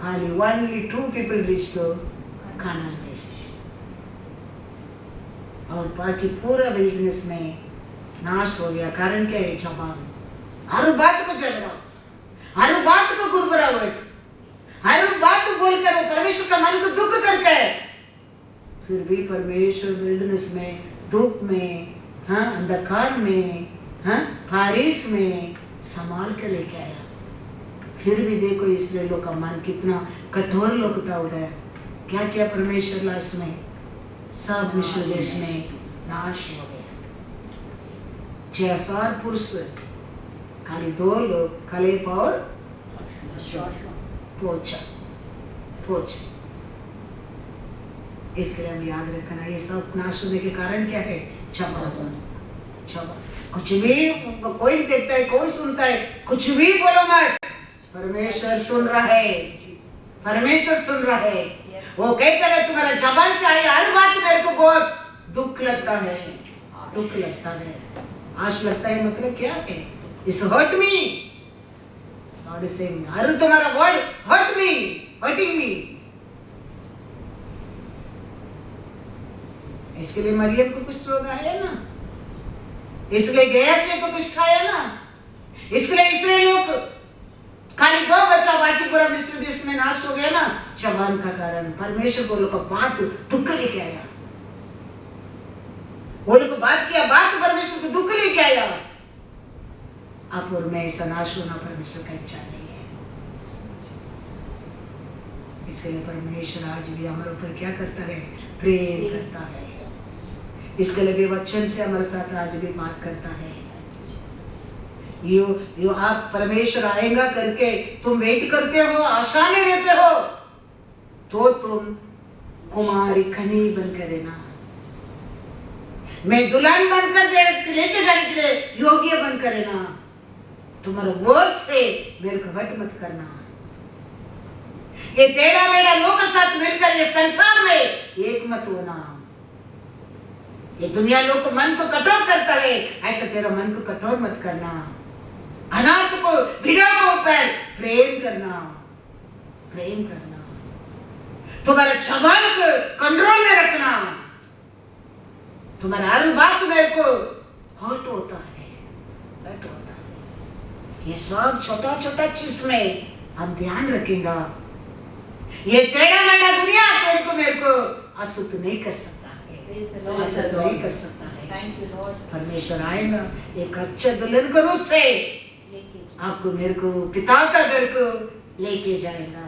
खाली only 2 people reached to कानान देश और बाकी पूरा विल्डरनेस में नाश हो गया। कारण क्या है? जबान। हर बात को झगड़ा, हर बात को गुरगुरावट, हर बात बोलकर वो परमेश्वर का मन को दुख करके, फिर भी परमेश्वर विल्डरनेस में, दुख में, हाँ, अंधकार में, हाँ, फारिस में संभाल के लेके आया। फिर भी देखो इसलिए लोग का मन कितना कठोर लोग था उधर। क्या किया परमेश्वर? लास्ट में सब मिस्र देश में नाश हो गया। 6000 पुरुष, खाली 2 लोग कलेब और पोचा। इसके लिए हम याद रखना ये सब नाश होने के कारण क्या है? जबान। कुछ भी कोई देखता है, कौन सुनता है, कुछ भी बोलो मत, परमेश्वर सुन रहा है, परमेश्वर सुन रहा है। वो कहता है तुम्हारा जबान से आई हर बात मेरे को बहुत दुख लगता है, दुख लगता है, आश लगता है। मतलब क्या है? इस hurt me, God is saying, हर तुम्हारा word hurt me, hurting me. इसके लिए मरियम को कुछ रोग आया ना, इसलिए गया से को कुछ खाया ना, इसके लिए इसलिए लोग खाली 2 बचा, बाकी पूरा मिस्र देश में नाश हो गया ना, जबान का कारण। परमेश्वर बोलो का बात दुख लेके आया, बोलो को बात किया, बात परमेश्वर को दुख लेके आया। आप और मैं ऐसा नाश होना परमेश्वर का इच्छा नहीं है। इसलिए परमेश्वर आज भी हमारे ऊपर क्या करता है? प्रेम करता है। इसके लिए भी वचन से हमारे साथ आज भी बात करता है। यो आप परमेश्वर आएगा करके तुम वेट करते हो, आशा में रहते हो, तो तुम कुमारी कनी बनकर रहना। मैं दुल्हन बनकर लेके जाने के लिए योग्य बनकर रहना। तुम्हारे वर्ड से मेरे को हट मत करना। ये टेढ़ा मेढ़ा लोग के साथ मिलकर ये संसार में एक मत होना। ये दुनिया लोग को मन को कठोर करता है, ऐसा तेरा मन को कठोर मत करना। अनाथ को विधवा को ऊपर प्रेम करना, प्रेम करना। तुम्हारे जबान को कंट्रोल में रखना। तुम्हारा हर बात मेरे को हर्ट होता है, हर्ट होता है। ये सब छोटा छोटा चीज में हम ध्यान रखेंगे। ये टेढ़ा मेढ़ा दुनिया तेरे को मेरे को अशुद्ध नहीं कर सकता है, अशुद्ध नहीं कर सकता है। Thank you Lord. परमेश्वर आएगा एक अच्छे दुल्हन के रूप से आपको मेरे को पिता का घर को लेके जाएगा।